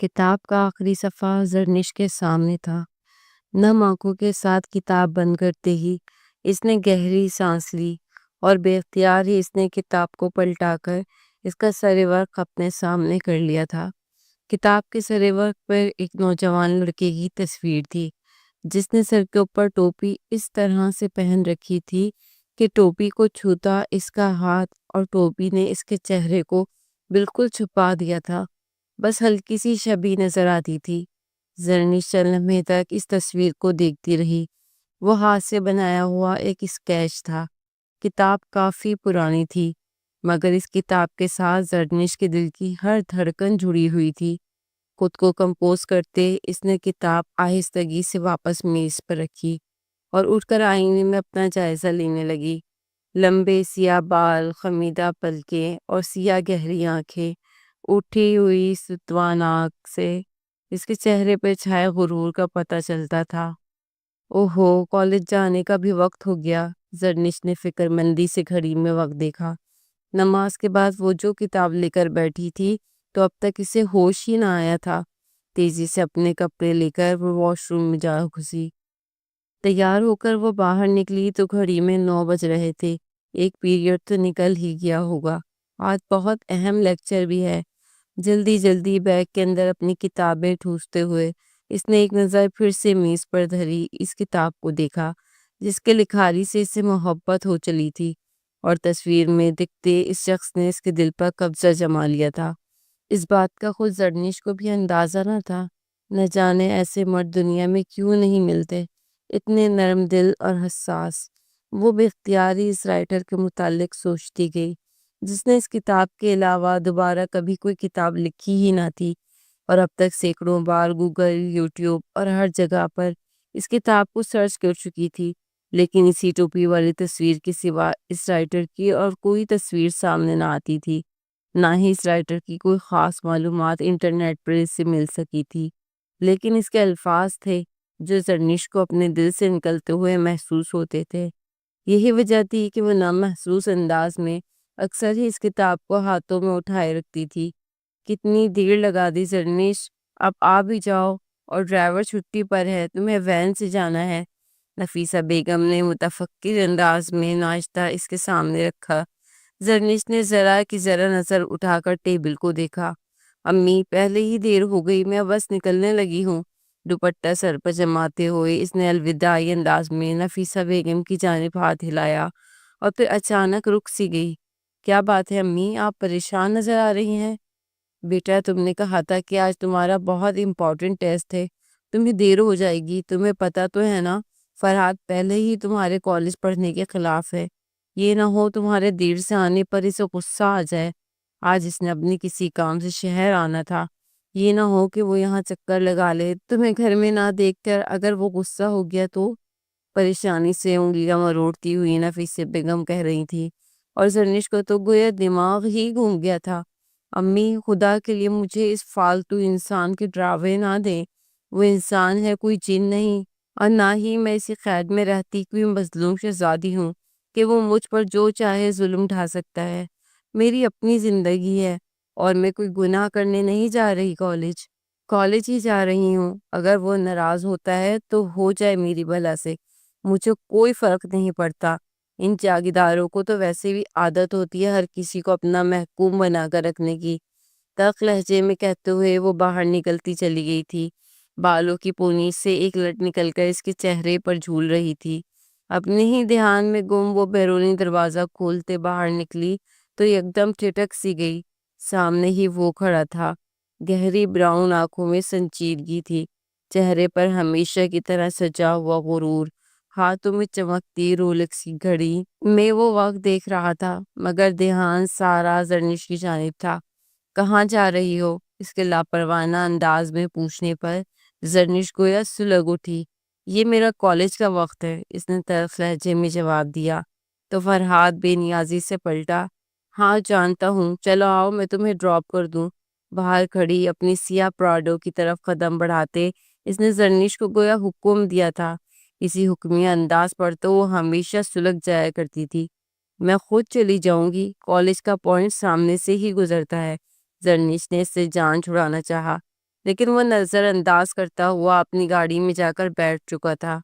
کتاب کا آخری صفحہ زرنش کے سامنے تھا۔ نم آنکھوں کے ساتھ کتاب بند کرتے ہی اس نے گہری سانس لی اور بے اختیار ہی اس نے کتاب کو پلٹا کر اس کا سر ورق اپنے سامنے کر لیا تھا۔ کتاب کے سر ورق پر ایک نوجوان لڑکے کی تصویر تھی جس نے سر کے اوپر ٹوپی اس طرح سے پہن رکھی تھی کہ ٹوپی کو چھوتا اس کا ہاتھ اور ٹوپی نے اس کے چہرے کو بالکل چھپا دیا تھا، بس ہلکی سی شبیہ نظر آتی تھی۔ زرنش چند لمحے تک اس تصویر کو دیکھتی رہی۔ وہ ہاتھ سے بنایا ہوا ایک اسکیچ تھا۔ کتاب کافی پرانی تھی مگر اس کتاب کے ساتھ زرنش کے دل کی ہر دھڑکن جڑی ہوئی تھی۔ خود کو کمپوز کرتے اس نے کتاب آہستگی سے واپس میز پر رکھی اور اٹھ کر آئینے میں اپنا جائزہ لینے لگی۔ لمبے سیاہ بال، خمیدہ پلکیں اور سیاہ گہری آنکھیں اٹھی ہوئی ستوان آنکھ سے اس کے چہرے پہ چھائے غرور کا پتہ چلتا تھا۔ اوہو، کالج جانے کا بھی وقت ہو گیا۔ زرنش نے فکر مندی سے گھڑی میں وقت دیکھا۔ نماز کے بعد وہ جو کتاب لے کر بیٹھی تھی تو اب تک اسے ہوش ہی نہ آیا تھا۔ تیزی سے اپنے کپڑے لے کر وہ واش روم میں جا گھسی۔ تیار ہو کر وہ باہر نکلی تو گھڑی میں 9 بج رہے تھے۔ ایک پیریڈ تو نکل ہی گیا ہوگا۔ آج بہت اہم لیکچر بھی ہے۔ جلدی جلدی بیگ کے اندر اپنی کتابیں ٹھوستے ہوئے اس نے ایک نظر پھر سے میز پر دھری اس کتاب کو دیکھا جس کے لکھاری سے اسے محبت ہو چلی تھی اور تصویر میں دکھتے اس شخص نے اس کے دل پر قبضہ جما لیا تھا۔ اس بات کا خود زرنش کو بھی اندازہ نہ تھا۔ نہ جانے ایسے مرد دنیا میں کیوں نہیں ملتے، اتنے نرم دل اور حساس۔ وہ بے اختیاری اس رائٹر کے متعلق سوچتی گئی جس نے اس کتاب کے علاوہ دوبارہ کبھی کوئی کتاب لکھی ہی نہ تھی اور اب تک سینکڑوں بار گوگل، یوٹیوب اور ہر جگہ پر اس کتاب کو سرچ کر چکی تھی، لیکن اسی ٹوپی والی تصویر کے سوا اس رائٹر کی اور کوئی تصویر سامنے نہ آتی تھی۔ نہ ہی اس رائٹر کی کوئی خاص معلومات انٹرنیٹ پر اس سے مل سکی تھی، لیکن اس کے الفاظ تھے جو زرنش کو اپنے دل سے نکلتے ہوئے محسوس ہوتے تھے۔ یہی وجہ تھی کہ وہ نامحسوس انداز میں اکثر ہی اس کتاب کو ہاتھوں میں اٹھائے رکھتی تھی۔ کتنی دیر لگا دی زرنش، اب آ بھی جاؤ، اور ڈرائیور چھٹی پر ہے، تمہیں وین سے جانا ہے۔ نفیسہ بیگم نے متفکر انداز میں ناشتہ اس کے سامنے رکھا۔ زرنش نے ذرا کی ذرا نظر اٹھا کر ٹیبل کو دیکھا۔ امی، پہلے ہی دیر ہو گئی، میں بس نکلنے لگی ہوں۔ دوپٹہ سر پر جماتے ہوئے اس نے الوداعی انداز میں نفیسہ بیگم کی جانب ہاتھ ہلایا اور پھر اچانک رک سی گئی۔ کیا بات ہے امی، آپ پریشان نظر آ رہی ہیں؟ بیٹا، تم نے کہا تھا کہ آج تمہارا بہت امپورٹنٹ ٹیسٹ ہے، تمہیں دیر ہو جائے گی۔ تمہیں پتہ تو ہے نا، فرحات پہلے ہی تمہارے کالج پڑھنے کے خلاف ہے۔ یہ نہ ہو تمہارے دیر سے آنے پر اسے غصہ آ جائے۔ آج اس نے اپنی کسی کام سے شہر آنا تھا، یہ نہ ہو کہ وہ یہاں چکر لگا لے، تمہیں گھر میں نہ دیکھ کر اگر وہ غصہ ہو گیا تو۔ پریشانی سے انگلیاں مروڑتی ہوئی نفیسہ بیگم کہہ رہی تھی، اور زرنش کو تو گویا دماغ ہی گھوم گیا تھا۔ امی، خدا کے لیے مجھے اس فالتو انسان کے ڈراوے نہ دیں۔ وہ انسان ہے، کوئی جن نہیں، اور نہ ہی میں اسی قید میں رہتی کوئی مظلوم شہزادی ہوں کہ وہ مجھ پر جو چاہے ظلم ڈھا سکتا ہے۔ میری اپنی زندگی ہے اور میں کوئی گناہ کرنے نہیں جا رہی کالج ہی جا رہی ہوں۔ اگر وہ ناراض ہوتا ہے تو ہو جائے میری بلا سے، مجھے کوئی فرق نہیں پڑتا۔ ان جاگیرداروں کو تو ویسے بھی عادت ہوتی ہے ہر کسی کو اپنا محکوم بنا کر رکھنے کی۔ تلخ لہجے میں کہتے ہوئے وہ باہر نکلتی چلی گئی تھی۔ بالوں کی پونی سے ایک لٹ نکل کر اس کے چہرے پر جھول رہی تھی۔ اپنے ہی دھیان میں گم وہ بیرونی دروازہ کھولتے باہر نکلی تو یکدم ٹھٹک سی گئی۔ سامنے ہی وہ کھڑا تھا۔ گہری براؤن آنکھوں میں سنجیدگی تھی، چہرے پر ہمیشہ کی طرح سجا ہوا غرور، ہاتھوں میں چمکتی رولکس کی گھڑی میں وہ وقت دیکھ رہا تھا مگر دھیان سارا زرنش کی جانب تھا۔ کہاں جا رہی ہو؟ اس کے لاپروانہ انداز میں پوچھنے پر زرنش گویا سلگ اٹھی۔ یہ میرا کالج کا وقت ہے، اس نے تلخ لہجے میں جواب دیا تو فرحات بے نیازی سے پلٹا۔ ہاں جانتا ہوں، چلو آؤ میں تمہیں ڈراپ کر دوں۔ باہر کھڑی اپنی سیاہ پراڈو کی طرف قدم بڑھاتے اس نے زرنش کو گویا حکم دیا تھا۔ اسی حکمیہ انداز پر تو وہ ہمیشہ سلگ جایا کرتی تھی۔ میں خود چلی جاؤں گی، کالج کا پوائنٹ سامنے سے ہی گزرتا ہے۔ زرنش نے اس سے جان چھڑانا چاہا لیکن وہ نظر انداز کرتا ہوا اپنی گاڑی میں جا کر بیٹھ چکا تھا۔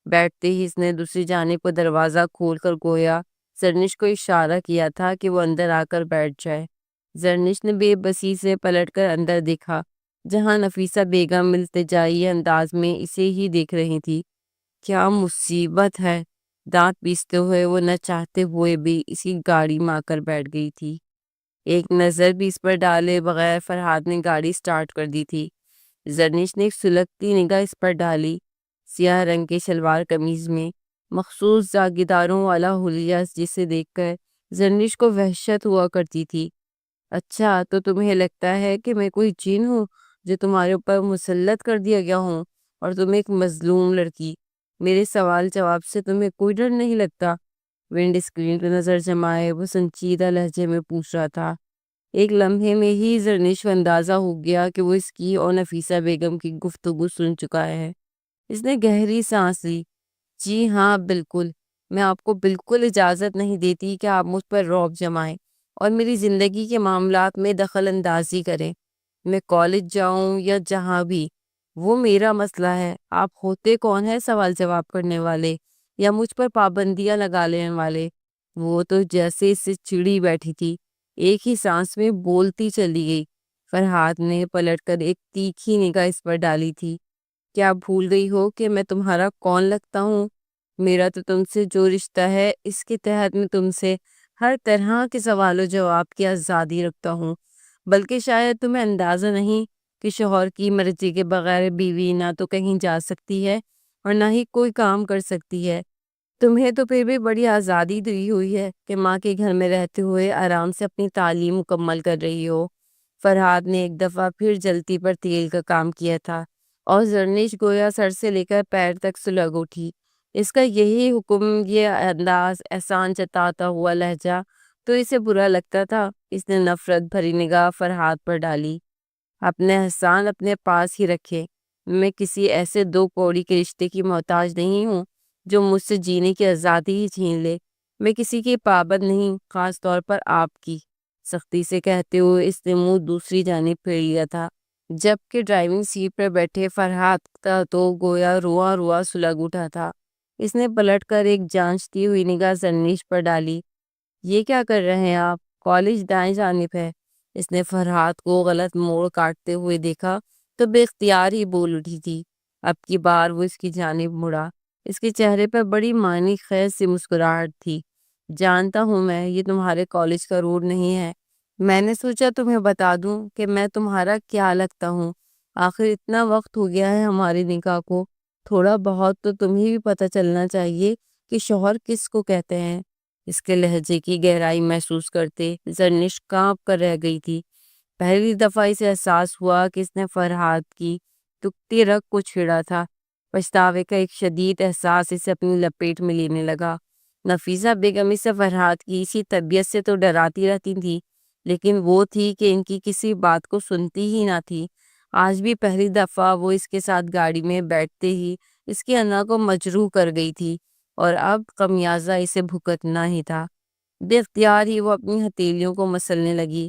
بیٹھتے ہی اس نے دوسری جانب کو دروازہ کھول کر گویا زرنش کو اشارہ کیا تھا کہ وہ اندر آ کر بیٹھ جائے۔ زرنش نے بے بسی سے پلٹ کر اندر دیکھا، جہاں نفیسہ بیگم التجائی انداز میں اسے ہی دیکھ رہی تھی۔ کیا مصیبت ہے! دانت پیستے ہوئے وہ نہ چاہتے ہوئے بھی اسی گاڑی میں آ کر بیٹھ گئی تھی۔ ایک نظر بھی اس پر ڈالے بغیر فرحاد نے گاڑی سٹارٹ کر دی تھی۔ زرنش نے ایک سلگتی نگاہ اس پر ڈالی۔ سیاہ رنگ کے شلوار قمیض میں مخصوص جاگیداروں والا حلیہ جسے دیکھ کر زرنش کو وحشت ہوا کرتی تھی۔ اچھا، تو تمہیں لگتا ہے کہ میں کوئی جن ہوں جو تمہارے اوپر مسلط کر دیا گیا ہوں، اور تم ایک مظلوم لڑکی؟ میرے سوال جواب سے تمہیں کوئی ڈر نہیں لگتا؟ ونڈ اسکرین پہ نظر جمائے وہ سنجیدہ لہجے میں پوچھ رہا تھا۔ ایک لمحے میں ہی زرنش کو اندازہ ہو گیا کہ وہ اس کی اور نفیسہ بیگم کی گفتگو سن چکا ہے۔ اس نے گہری سانس لی۔ جی ہاں، بالکل۔ میں آپ کو بالکل اجازت نہیں دیتی کہ آپ مجھ پر رعب جمائیں اور میری زندگی کے معاملات میں دخل اندازی کریں۔ میں کالج جاؤں یا جہاں بھی، وہ میرا مسئلہ ہے۔ آپ ہوتے کون ہیں سوال جواب کرنے والے یا مجھ پر پابندیاں لگا لینے والے؟ وہ تو جیسے اس سے چڑی بیٹھی تھی، ایک ہی سانس میں بولتی چلی گئی۔ فرحاد نے پلٹ کر ایک تیکھی نگاہ اس پر ڈالی تھی۔ کیا بھول گئی ہو کہ میں تمہارا کون لگتا ہوں؟ میرا تو تم سے جو رشتہ ہے اس کے تحت میں تم سے ہر طرح کے سوال و جواب کی آزادی رکھتا ہوں، بلکہ شاید تمہیں اندازہ نہیں کہ شوہر کی مرضی کے بغیر بیوی نہ تو کہیں جا سکتی ہے اور نہ ہی کوئی کام کر سکتی ہے۔ تمہیں تو پھر بھی بڑی آزادی دی ہوئی ہے کہ ماں کے گھر میں رہتے ہوئے آرام سے اپنی تعلیم مکمل کر رہی ہو۔ فرحاد نے ایک دفعہ پھر جلتی پر تیل کا کام کیا تھا اور زرنش گویا سر سے لے کر پیر تک سلگ اٹھی۔ اس کا یہی حکم، یہ انداز، احسان جتاتا ہوا لہجہ تو اسے برا لگتا تھا۔ اس نے نفرت بھری نگاہ فرحاد پر ڈالی۔ اپنے احسان اپنے پاس ہی رکھے۔ میں کسی ایسے دو کوڑی کے رشتے کی محتاج نہیں ہوں جو مجھ سے جینے کی آزادی ہی چھین لے۔ میں کسی کی پابند نہیں، خاص طور پر آپ کی، سختی سے کہتے ہوئے اس نے منہ دوسری جانب پھیر لیا تھا، جبکہ ڈرائیونگ سیٹ پر بیٹھے فرحاد کا تو گویا رواں رواں سلگ اٹھا تھا۔ اس نے پلٹ کر ایک جانچتی ہوئی نگاہ زرنش پر ڈالی۔ یہ کیا کر رہے ہیں آپ؟ کالج دائیں جانب ہے۔ اس نے فرحاد کو غلط موڑ کاٹتے ہوئے دیکھا تو بے اختیار ہی بول اٹھی تھی۔ اب کی بار وہ اس کی جانب مڑا۔ اس کے چہرے پر بڑی معنی خیز سی مسکراہٹ تھی۔ جانتا ہوں میں یہ تمہارے کالج کا روڈ نہیں ہے۔ میں نے سوچا تمہیں بتا دوں کہ میں تمہارا کیا لگتا ہوں۔ آخر اتنا وقت ہو گیا ہے ہمارے نکاح کو، تھوڑا بہت تو تمہیں بھی پتہ چلنا چاہیے کہ شوہر کس کو کہتے ہیں۔ اس کے لہجے کی گہرائی محسوس کرتے زرنش کانپ کر رہ گئی تھی۔ پہلی دفعہ اسے احساس ہوا کہ اس نے فرحاد کی دکھتی رگ کو چھیڑا تھا۔ پچھتاوے کا ایک شدید احساس اسے اپنی لپیٹ میں لینے لگا۔ نفیسہ بیگم اسے فرحاد کی اسی طبیعت سے تو ڈراتی رہتی تھی، لیکن وہ تھی کہ ان کی کسی بات کو سنتی ہی نہ تھی۔ آج بھی پہلی دفعہ وہ اس کے ساتھ گاڑی میں بیٹھتے ہی اس کی انا کو مجروح کر گئی تھی، اور اب خمیازہ اسے بھگتنا ہی تھا۔ بے اختیار ہی وہ اپنی ہتھیلیوں کو مسلنے لگی۔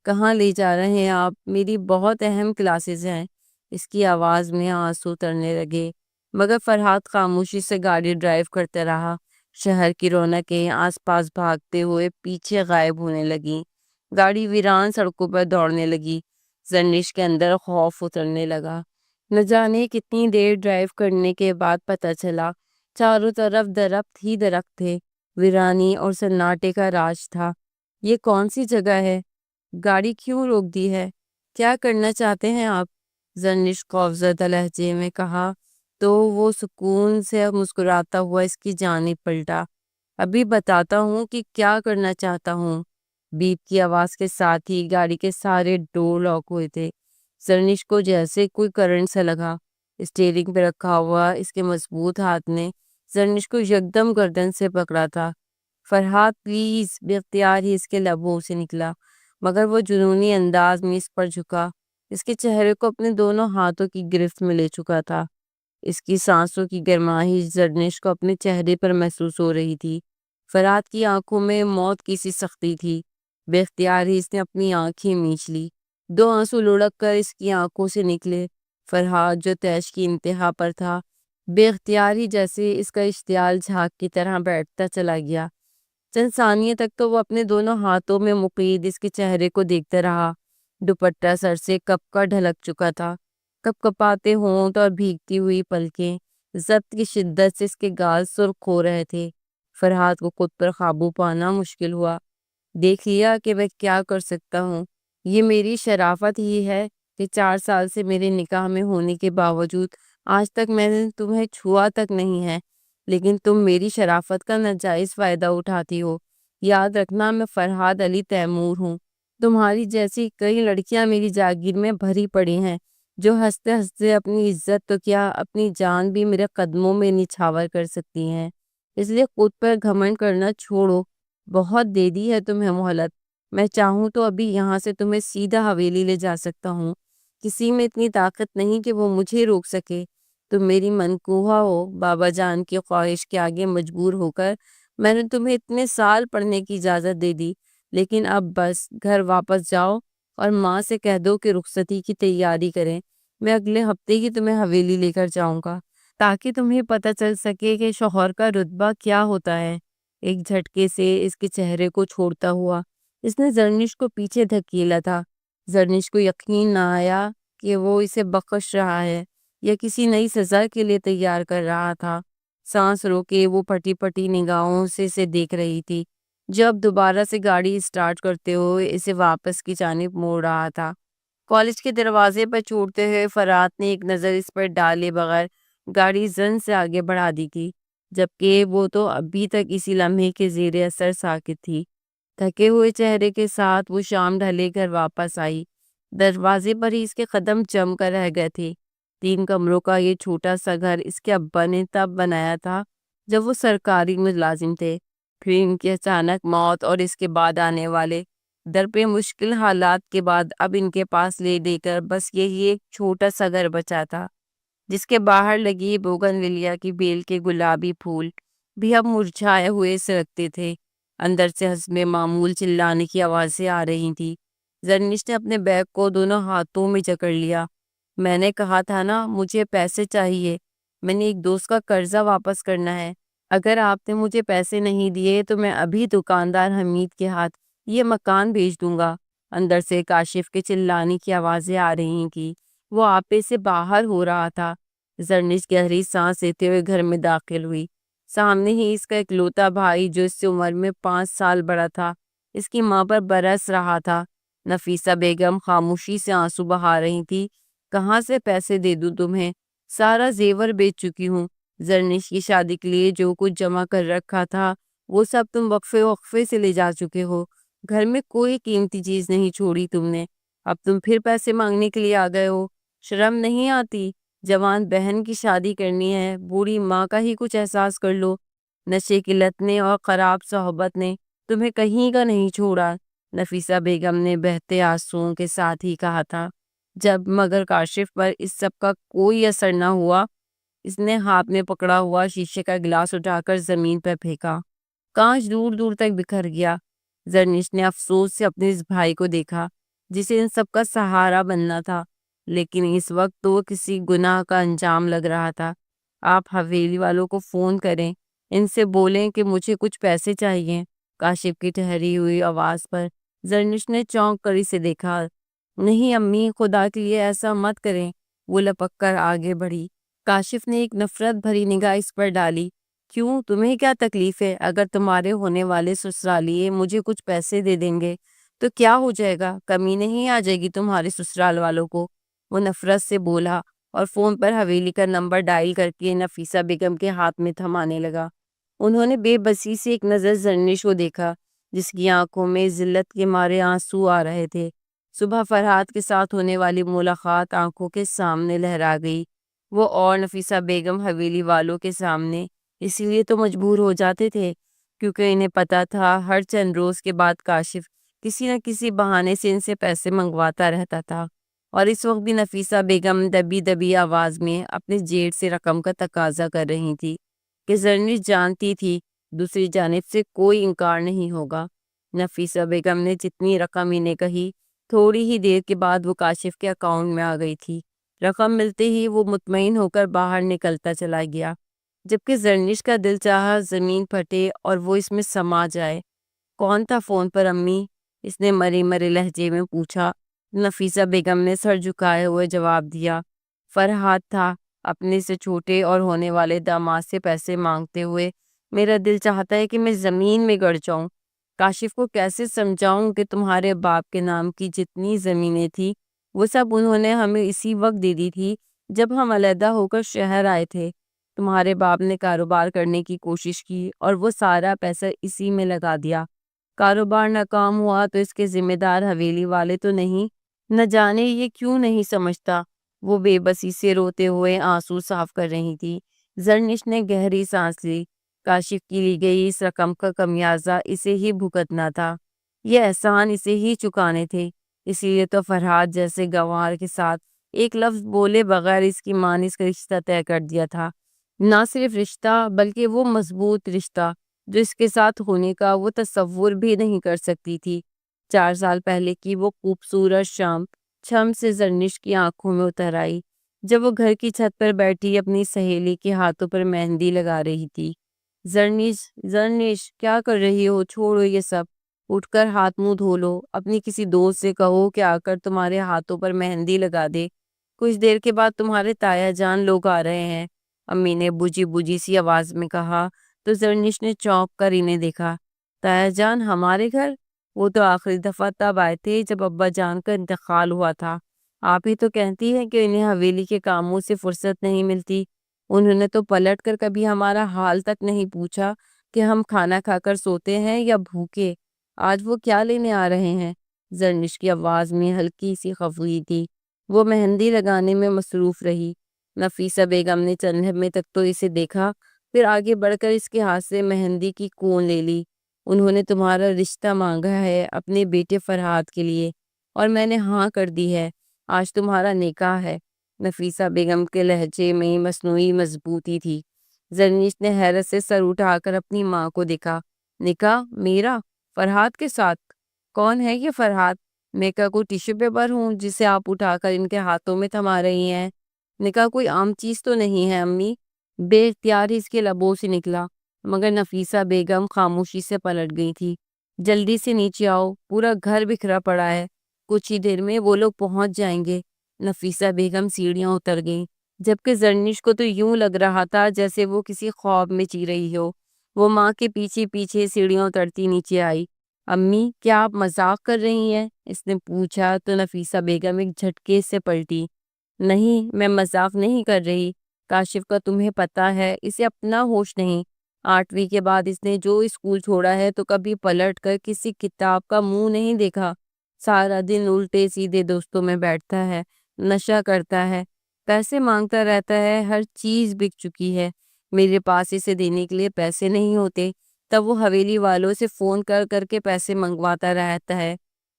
کہاں لے جا رہے ہیں آپ؟ میری بہت اہم کلاسز ہیں۔ اس کی آواز میں آنسو اترنے لگے، مگر فرحاد خاموشی سے گاڑی ڈرائیو کرتے رہا۔ شہر کی رونقیں آس پاس بھاگتے ہوئے پیچھے غائب ہونے لگیں۔ گاڑی ویران سڑکوں پر دوڑنے لگی۔ زرنش کے اندر خوف اترنے لگا۔ نہ جانے کتنی دیر ڈرائیو کرنے کے بعد پتہ چلا چاروں طرف درخت ہی درخت تھے، ویرانی اور سناٹے کا راج تھا۔ یہ کون سی جگہ ہے؟ گاڑی کیوں روک دی ہے؟ کیا کرنا چاہتے ہیں آپ؟ زرنش خوفزدہ لہجے میں کہا تو وہ سکون سے مسکراتا ہوا اس کی جانب پلٹا۔ ابھی بتاتا ہوں کہ کیا کرنا چاہتا ہوں۔ بیپ کی آواز کے ساتھ ہی گاڑی کے سارے ڈور لاک ہوئے تھے۔ زرنش کو جیسے کوئی کرنٹ سا لگا۔ اسٹیئرنگ پہ رکھا ہوا اس کے مضبوط ہاتھ نے زرنش کو یکدم گردن سے پکڑا تھا۔ فرحاد پلیز، بے اختیار ہی اس کے لبوں سے نکلا، مگر وہ جنونی انداز میں اس پر جھکا، اس کے چہرے کو اپنے دونوں ہاتھوں کی گرفت میں لے چکا تھا۔ اس کی سانسوں کی گرماہٹ زرنش کو اپنے چہرے پر محسوس ہو رہی تھی۔ فرحاد کی آنکھوں میں موت کی سی سختی تھی۔ بے اختیار ہی اس نے اپنی آنکھیں میچ لی۔ دو آنسو لڑک کر اس کی آنکھوں سے نکلے۔ فرحات جو تیش کی انتہا پر تھا بے اختیار ہی جیسے اس کا اشتعال جھاگ کی طرح بیٹھتا چلا گیا۔ چند ثانیے تک تو وہ اپنے دونوں ہاتھوں میں مقید اس کے چہرے کو دیکھتا رہا۔ دوپٹہ سر سے کپ کا ڈھلک چکا تھا، کپ کپاتے ہونٹ اور بھیگتی ہوئی پلکیں ضبط کی شدت سے اس کے گال سرخ ہو رہے تھے۔ فرحات کو خود پر قابو پانا مشکل ہوا۔ دیکھ لیا کہ میں کیا کر سکتا ہوں۔ یہ میری شرافت ہی ہے کہ 4 سال سے میرے نکاح میں ہونے کے باوجود آج تک میں نے تمہیں چھوا تک نہیں ہے، لیکن تم میری شرافت کا ناجائز فائدہ اٹھاتی ہو۔ یاد رکھنا میں فرحات علی تیمور ہوں۔ تمہاری جیسی کئی لڑکیاں میری جاگیر میں بھری پڑی ہیں جو ہنستے ہنستے اپنی عزت تو کیا اپنی جان بھی میرے قدموں میں نچھاور کر سکتی ہیں۔ اس لیے خود پر گھمنڈ کرنا چھوڑو۔ بہت دے دی ہے تمہیں مہلت۔ میں چاہوں تو ابھی یہاں سے تمہیں سیدھا حویلی لے جا سکتا ہوں۔ کسی میں اتنی طاقت نہیں کہ وہ مجھے روک سکے۔ تم میری منقوہ ہو۔ بابا جان کی خواہش کے آگے مجبور ہو کر میں نے تمہیں اتنے سال پڑھنے کی اجازت دے دی، لیکن اب بس گھر واپس جاؤ اور ماں سے کہہ دو کہ رخصتی کی تیاری کریں۔ میں اگلے ہفتے ہی تمہیں حویلی لے کر جاؤں گا تاکہ تمہیں پتہ چل سکے کہ شوہر کا رتبہ کیا ہوتا ہے۔ ایک جھٹکے سے اس کے چہرے کو چھوڑتا ہوا اس نے زرنش کو پیچھے دھکیلا تھا۔ زرنش کو یقین نہ آیا کہ وہ اسے بخش رہا ہے یا کسی نئی سزا کے لیے تیار کر رہا تھا۔ سانس روکے وہ پھٹی پھٹی نگاہوں سے اسے دیکھ رہی تھی جب دوبارہ سے گاڑی اسٹارٹ کرتے ہوئے اسے واپس کی جانب موڑ رہا تھا۔ کالج کے دروازے پر چھوڑتے ہوئے فرات نے ایک نظر اس پر ڈالے بغیر گاڑی زن سے آگے بڑھا دی تھی، جبکہ وہ تو ابھی تک اسی لمحے کے زیر اثر ساکت تھی۔ تھکے ہوئے چہرے کے ساتھ وہ شام ڈھلے گھر واپس آئی۔ دروازے پر ہی اس کے قدم جم کر رہ گئے تھے۔ 3 کمروں کا یہ چھوٹا سا گھر اس کے ابا نے تب بنایا تھا جب وہ سرکاری ملازم تھے۔ پھر ان کی اچانک موت اور اس کے بعد آنے والے درپے مشکل حالات کے بعد اب ان کے پاس لے دے کر بس یہی ایک چھوٹا سا گھر بچا تھا، جس کے باہر لگی بوگن ولیا کی بیل کے گلابی پھول بھی اب مرجھائے ہوئے سے لگتے تھے۔ اندر سے حسب معمول چلانے کی آوازیں آ رہی تھی۔ زرنش نے اپنے بیگ کو دونوں ہاتھوں میں جکڑ لیا۔ میں نے کہا تھا نا مجھے پیسے چاہیے۔ میں نے ایک دوست کا قرضہ واپس کرنا ہے۔ اگر آپ نے مجھے پیسے نہیں دیے تو میں ابھی دکاندار حمید کے ہاتھ یہ مکان بیچ دوں گا۔ اندر سے کاشف کے چلانے کی آوازیں آ رہی تھی۔ وہ آپے سے باہر ہو رہا تھا۔ زرنش گہری سانس لیتے ہوئے گھر میں داخل ہوئی۔ سامنے ہی اس کا اکلوتا بھائی جو اس سے عمر میں 5 سال بڑا تھا اس کی ماں پر برس رہا تھا۔ نفیسہ بیگم خاموشی سے آنسو بہا رہی تھی۔ کہاں سے پیسے دے دوں تمہیں؟ سارا زیور بیچ چکی ہوں۔ زرنش کی شادی کے لیے جو کچھ جمع کر رکھا تھا وہ سب تم وقفے وقفے سے لے جا چکے ہو۔ گھر میں کوئی قیمتی چیز نہیں چھوڑی تم نے۔ اب تم پھر پیسے مانگنے کے لیے آ گئے ہو۔ شرم نہیں آتی؟ جوان بہن کی شادی کرنی ہے، بوڑھی ماں کا ہی کچھ احساس کر لو۔ نشے کی لت نے اور خراب صحبت نے تمہیں کہیں کا نہیں چھوڑا، نفیسہ بیگم نے بہتے آنسوؤں کے ساتھ ہی کہا تھا۔ جب مگر کاشف پر اس سب کا کوئی اثر نہ ہوا، اس نے ہاتھ میں پکڑا ہوا شیشے کا گلاس اٹھا کر زمین پر پھینکا۔ کانچ دور دور تک بکھر گیا۔ زرنش نے افسوس سے اپنے اس بھائی کو دیکھا جسے ان سب کا سہارا بننا تھا، لیکن اس وقت تو وہ کسی گناہ کا انجام لگ رہا تھا۔ آپ حویلی والوں کو فون کریں، ان سے بولیں کہ مجھے کچھ پیسے چاہیے۔ کاشف کی ٹھہری ہوئی آواز پر زرنش نے چونک کر اسے دیکھا۔ نہیں امی، خدا کے لیے ایسا مت کریں۔ وہ لپک کر آگے بڑھی۔ کاشف نے ایک نفرت بھری نگاہ اس پر ڈالی۔ کیوں، تمہیں کیا تکلیف ہے؟ اگر تمہارے ہونے والے سسرالیے مجھے کچھ پیسے دے دیں گے تو کیا ہو جائے گا؟ کمی نہیں آ جائے گی تمہارے سسرال والوں کو؟ وہ نفرت سے بولا اور فون پر حویلی کا نمبر ڈائل کر کے نفیسہ بیگم کے ہاتھ میں تھمانے لگا۔ انہوں نے بے بسی سے ایک نظر زرنش کو دیکھا جس کی آنکھوں میں ذلت کے مارے آنسو آ رہے تھے۔ صبح فرحات کے ساتھ ہونے والی ملاقات آنکھوں کے سامنے لہرا گئی۔ وہ اور نفیسہ بیگم حویلی والوں کے سامنے اسی لیے تو مجبور ہو جاتے تھے کیونکہ انہیں پتا تھا ہر چند روز کے بعد کاشف کسی نہ کسی بہانے سے ان سے پیسے منگواتا رہتا تھا، اور اس وقت بھی نفیسہ بیگم دبی دبی آواز میں اپنے جیب سے رقم کا تقاضا کر رہی تھی کہ زرنش جانتی تھی دوسری جانب سے کوئی انکار نہیں ہوگا۔ نفیسہ بیگم نے جتنی رقم انہیں کہی تھوڑی ہی دیر کے بعد وہ کاشف کے اکاؤنٹ میں آ گئی تھی۔ رقم ملتے ہی وہ مطمئن ہو کر باہر نکلتا چلا گیا، جبکہ زرنش کا دل چاہا زمین پھٹے اور وہ اس میں سما جائے۔ کون تھا فون پر امی؟ اس نے مرے مرے لہجے میں پوچھا۔ نفیسہ بیگم نے سر جھکائے ہوئے جواب دیا، فرحات تھا، اپنے سے چھوٹے اور ہونے والے داماد سے پیسے مانگتے ہوئے۔ میرا دل چاہتا ہے کہ میں زمین میں گڑ جاؤں۔ کاشف کو کیسے سمجھاؤں کہ تمہارے باپ کے نام کی جتنی زمینیں تھی وہ سب انہوں نے ہمیں اسی وقت دے دی تھی جب ہم علیحدہ ہو کر شہر آئے تھے۔ تمہارے باپ نے کاروبار کرنے کی کوشش کی اور وہ سارا پیسہ اسی میں لگا دیا۔ کاروبار ناکام ہوا تو اس کے ذمہ دار حویلی والے تو نہیں؟ نہ جانے یہ کیوں نہیں سمجھتا۔ وہ بے بسی سے روتے ہوئے آنسو صاف کر رہی تھی۔ زرنش نے گہری سانس لی۔ کاشف کی لی گئی اس رقم کا خمیازہ اسے ہی بھگتنا تھا، یہ احسان اسے ہی چکانے تھے۔ اسی لیے تو فرحات جیسے گنوار کے ساتھ ایک لفظ بولے بغیر اس کی ماں نے اس کا رشتہ طے کر دیا تھا۔ نہ صرف رشتہ بلکہ وہ مضبوط رشتہ جو اس کے ساتھ ہونے کا وہ تصور بھی نہیں کر سکتی تھی۔ 4 سال پہلے کی وہ خوبصورت شام چھم سے زرنش کی آنکھوں میں اتر آئی جب وہ گھر کی چھت پر بیٹھی اپنی سہیلی کے ہاتھوں پر مہندی لگا رہی تھی۔ زرنش زرنش کیا کر رہی ہو؟ چھوڑو یہ سب، اٹھ کر ہاتھ منہ دھو لو، اپنی کسی دوست سے کہو کہ آ کر تمہارے ہاتھوں پر مہندی لگا دے، کچھ دیر کے بعد تمہارے تایا جان لوگ آ رہے ہیں، امی نے بجھی بجھی سی آواز میں کہا تو زرنش نے چونک کر انہیں دیکھا۔ تایا جان ہمارے گھر؟ وہ تو آخری دفعہ تب آئے تھے جب ابا جان کا انتقال ہوا تھا۔ آپ ہی تو کہتی ہیں کہ انہیں حویلی کے کاموں سے فرصت نہیں ملتی۔ انہوں نے تو پلٹ کر کبھی ہمارا حال تک نہیں پوچھا کہ ہم کھانا کھا کر سوتے ہیں یا بھوکے۔ آج وہ کیا لینے آ رہے ہیں؟ زرنش کی آواز میں ہلکی سی خفگی تھی۔ وہ مہندی لگانے میں مصروف رہی۔ نفیسہ بیگم نے چند لمحے تک تو اسے دیکھا، پھر آگے بڑھ کر اس کے ہاتھ سے مہندی کی کون لے لی۔ انہوں نے تمہارا رشتہ مانگا ہے اپنے بیٹے فرحات کے لیے اور میں نے ہاں کر دی ہے۔ آج تمہارا نکاح ہے۔ نفیسہ بیگم کے لہجے میں مصنوعی مضبوطی تھی۔ زرنش نے حیرت سے سر اٹھا کر اپنی ماں کو دیکھا۔ نکاح میرا؟ فرحات کے ساتھ؟ کون ہے یہ فرحات؟ میں کیا کوئی ٹیشو پیپر ہوں جسے آپ اٹھا کر ان کے ہاتھوں میں تھما رہی ہیں؟ نکاح کوئی عام چیز تو نہیں ہے امی، بے اختیار ہی اس کے لبوں سے نکلا، مگر نفیسہ بیگم خاموشی سے پلٹ گئی تھی۔ جلدی سے نیچے آؤ، پورا گھر بکھرا پڑا ہے، کچھ ہی دیر میں وہ لوگ پہنچ جائیں گے۔ نفیسہ بیگم سیڑھیاں اتر گئیں، جبکہ زرنش کو تو یوں لگ رہا تھا جیسے وہ کسی خواب میں جی رہی ہو۔ وہ ماں کے پیچھے پیچھے سیڑھیاں اترتی نیچے آئی۔ امی کیا آپ مذاق کر رہی ہیں؟ اس نے پوچھا تو نفیسہ بیگم ایک جھٹکے سے پلٹی۔ نہیں، میں مذاق نہیں کر رہی۔ کاشف کا تمہیں پتہ ہے اسے اپنا ہوش نہیں۔ 8ویں کے بعد اس نے جو اسکول چھوڑا ہے تو کبھی پلٹ کر کسی کتاب کا منہ نہیں دیکھا۔ سارا دن الٹے سیدھے دوستوں میں بیٹھتا ہے، نشہ کرتا ہے، پیسے مانگتا رہتا ہے، ہر چیز بک چکی ہے۔ میرے پاس اسے دینے کے لیے پیسے نہیں ہوتے تب وہ حویلی والوں سے فون کر کر کے پیسے منگواتا رہتا ہے۔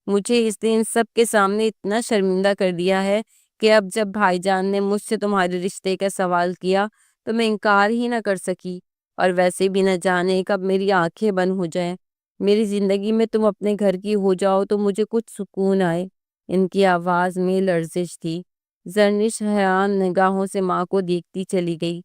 مجھے اس نے ان سب کے سامنے اتنا شرمندہ کر دیا ہے کہ اب جب بھائی جان نے مجھ سے تمہارے رشتے کا سوال کیا تو میں انکار ہی نہ کر سکی، اور ویسے بھی نہ جانے کب میری آنکھیں بند ہو جائیں، میری زندگی میں تم اپنے گھر کی ہو جاؤ تو مجھے کچھ سکون آئے۔ ان کی آواز میں لرزش تھی۔ زرنش حیران نگاہوں سے ماں کو دیکھتی چلی گئی۔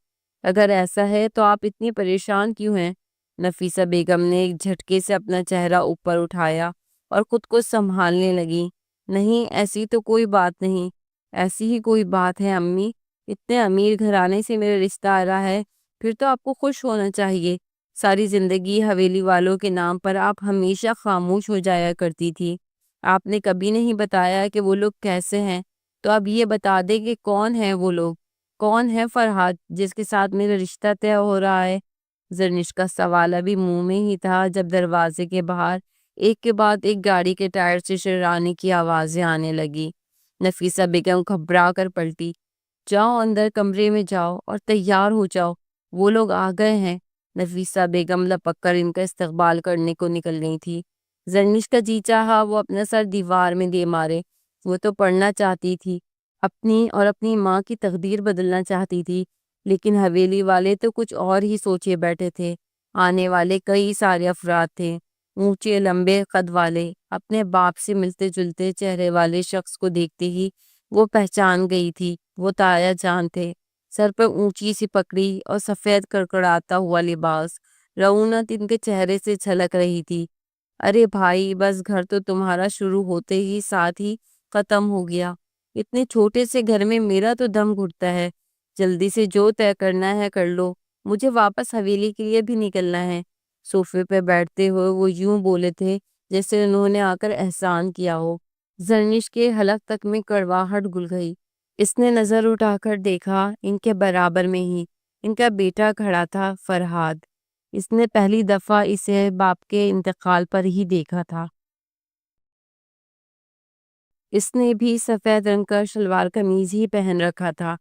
اگر ایسا ہے تو آپ اتنی پریشان کیوں ہیں؟ نفیسہ بیگم نے ایک جھٹکے سے اپنا چہرہ اوپر اٹھایا اور خود کو سنبھالنے لگی۔ نہیں، ایسی تو کوئی بات نہیں۔ ایسی ہی کوئی بات ہے امی، اتنے امیر گھرانے سے میرا رشتہ آ رہا ہے، پھر تو آپ کو خوش ہونا چاہیے۔ ساری زندگی حویلی والوں کے نام پر آپ ہمیشہ خاموش ہو جایا کرتی تھی۔ آپ نے کبھی نہیں بتایا کہ وہ لوگ کیسے ہیں، تو اب یہ بتا دے کہ کون ہے وہ لوگ، کون ہے فرحات جس کے ساتھ میرا رشتہ طے ہو رہا ہے؟ زرنش کا سوال ابھی منہ میں ہی تھا جب دروازے کے باہر ایک کے بعد ایک گاڑی کے ٹائر سے چررانے کی آوازیں آنے لگی۔ نفیسہ بیگم گھبرا کر پلٹی۔ جاؤ اندر کمرے میں جاؤ اور تیار ہو جاؤ، وہ لوگ آ گئے ہیں۔ نفیسہ بیگم لپک کر ان کا استقبال کرنے کو نکل گئی تھی۔ زرنش کا جی چاہا وہ اپنا سر دیوار میں دے مارے۔ وہ تو پڑھنا چاہتی تھی، اپنی اور اپنی ماں کی تقدیر بدلنا چاہتی تھی، لیکن حویلی والے تو کچھ اور ہی سوچے بیٹھے تھے۔ آنے والے کئی سارے افراد تھے، اونچے لمبے قد والے اپنے باپ سے ملتے جلتے چہرے والے شخص کو دیکھتے ہی وہ پہچان گئی تھی۔ وہ تایا جان تھے۔ سر پر اونچی سی پگڑی اور سفید کڑکڑاتا ہوا لباس، رعونت ان کے چہرے سے جھلک رہی تھی۔ ارے بھائی، بس گھر تو تمہارا شروع ہوتے ہی ساتھ ہی ختم ہو گیا۔ اتنے چھوٹے سے گھر میں میرا تو دم گھٹتا ہے۔ جلدی سے جو طے کرنا ہے کر لو، مجھے واپس حویلی کے لیے بھی نکلنا ہے۔ صوفے پہ بیٹھتے ہوئے وہ یوں بولے تھے جیسے انہوں نے آ کر احسان کیا ہو۔ زرنش کے حلق تک میں کڑواہٹ گھل گئی۔ اس نے نظر اٹھا کر دیکھا، ان کے برابر میں ہی ان کا بیٹا کھڑا تھا، فرہاد۔ اس نے پہلی دفعہ اسے باپ کے انتقال پر ہی دیکھا تھا۔ اس نے بھی سفید رنگ کا شلوار قمیض ہی پہن رکھا تھا،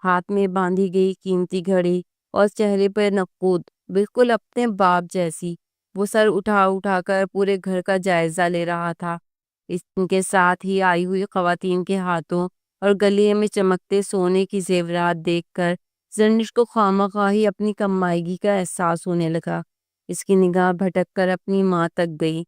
ہاتھ میں باندھی گئی قیمتی گھڑی اور چہرے پر نقود، بالکل اپنے باپ جیسی۔ وہ سر اٹھا اٹھا کر پورے گھر کا جائزہ لے رہا تھا۔ اس کے ساتھ ہی آئی ہوئی خواتین کے ہاتھوں اور گلے میں چمکتے سونے کی زیورات دیکھ کر زرنش کو خواہ اپنی کمائیگی کا احساس ہونے لگا۔ اس کی نگاہ بھٹک کر اپنی ماں تک گئی۔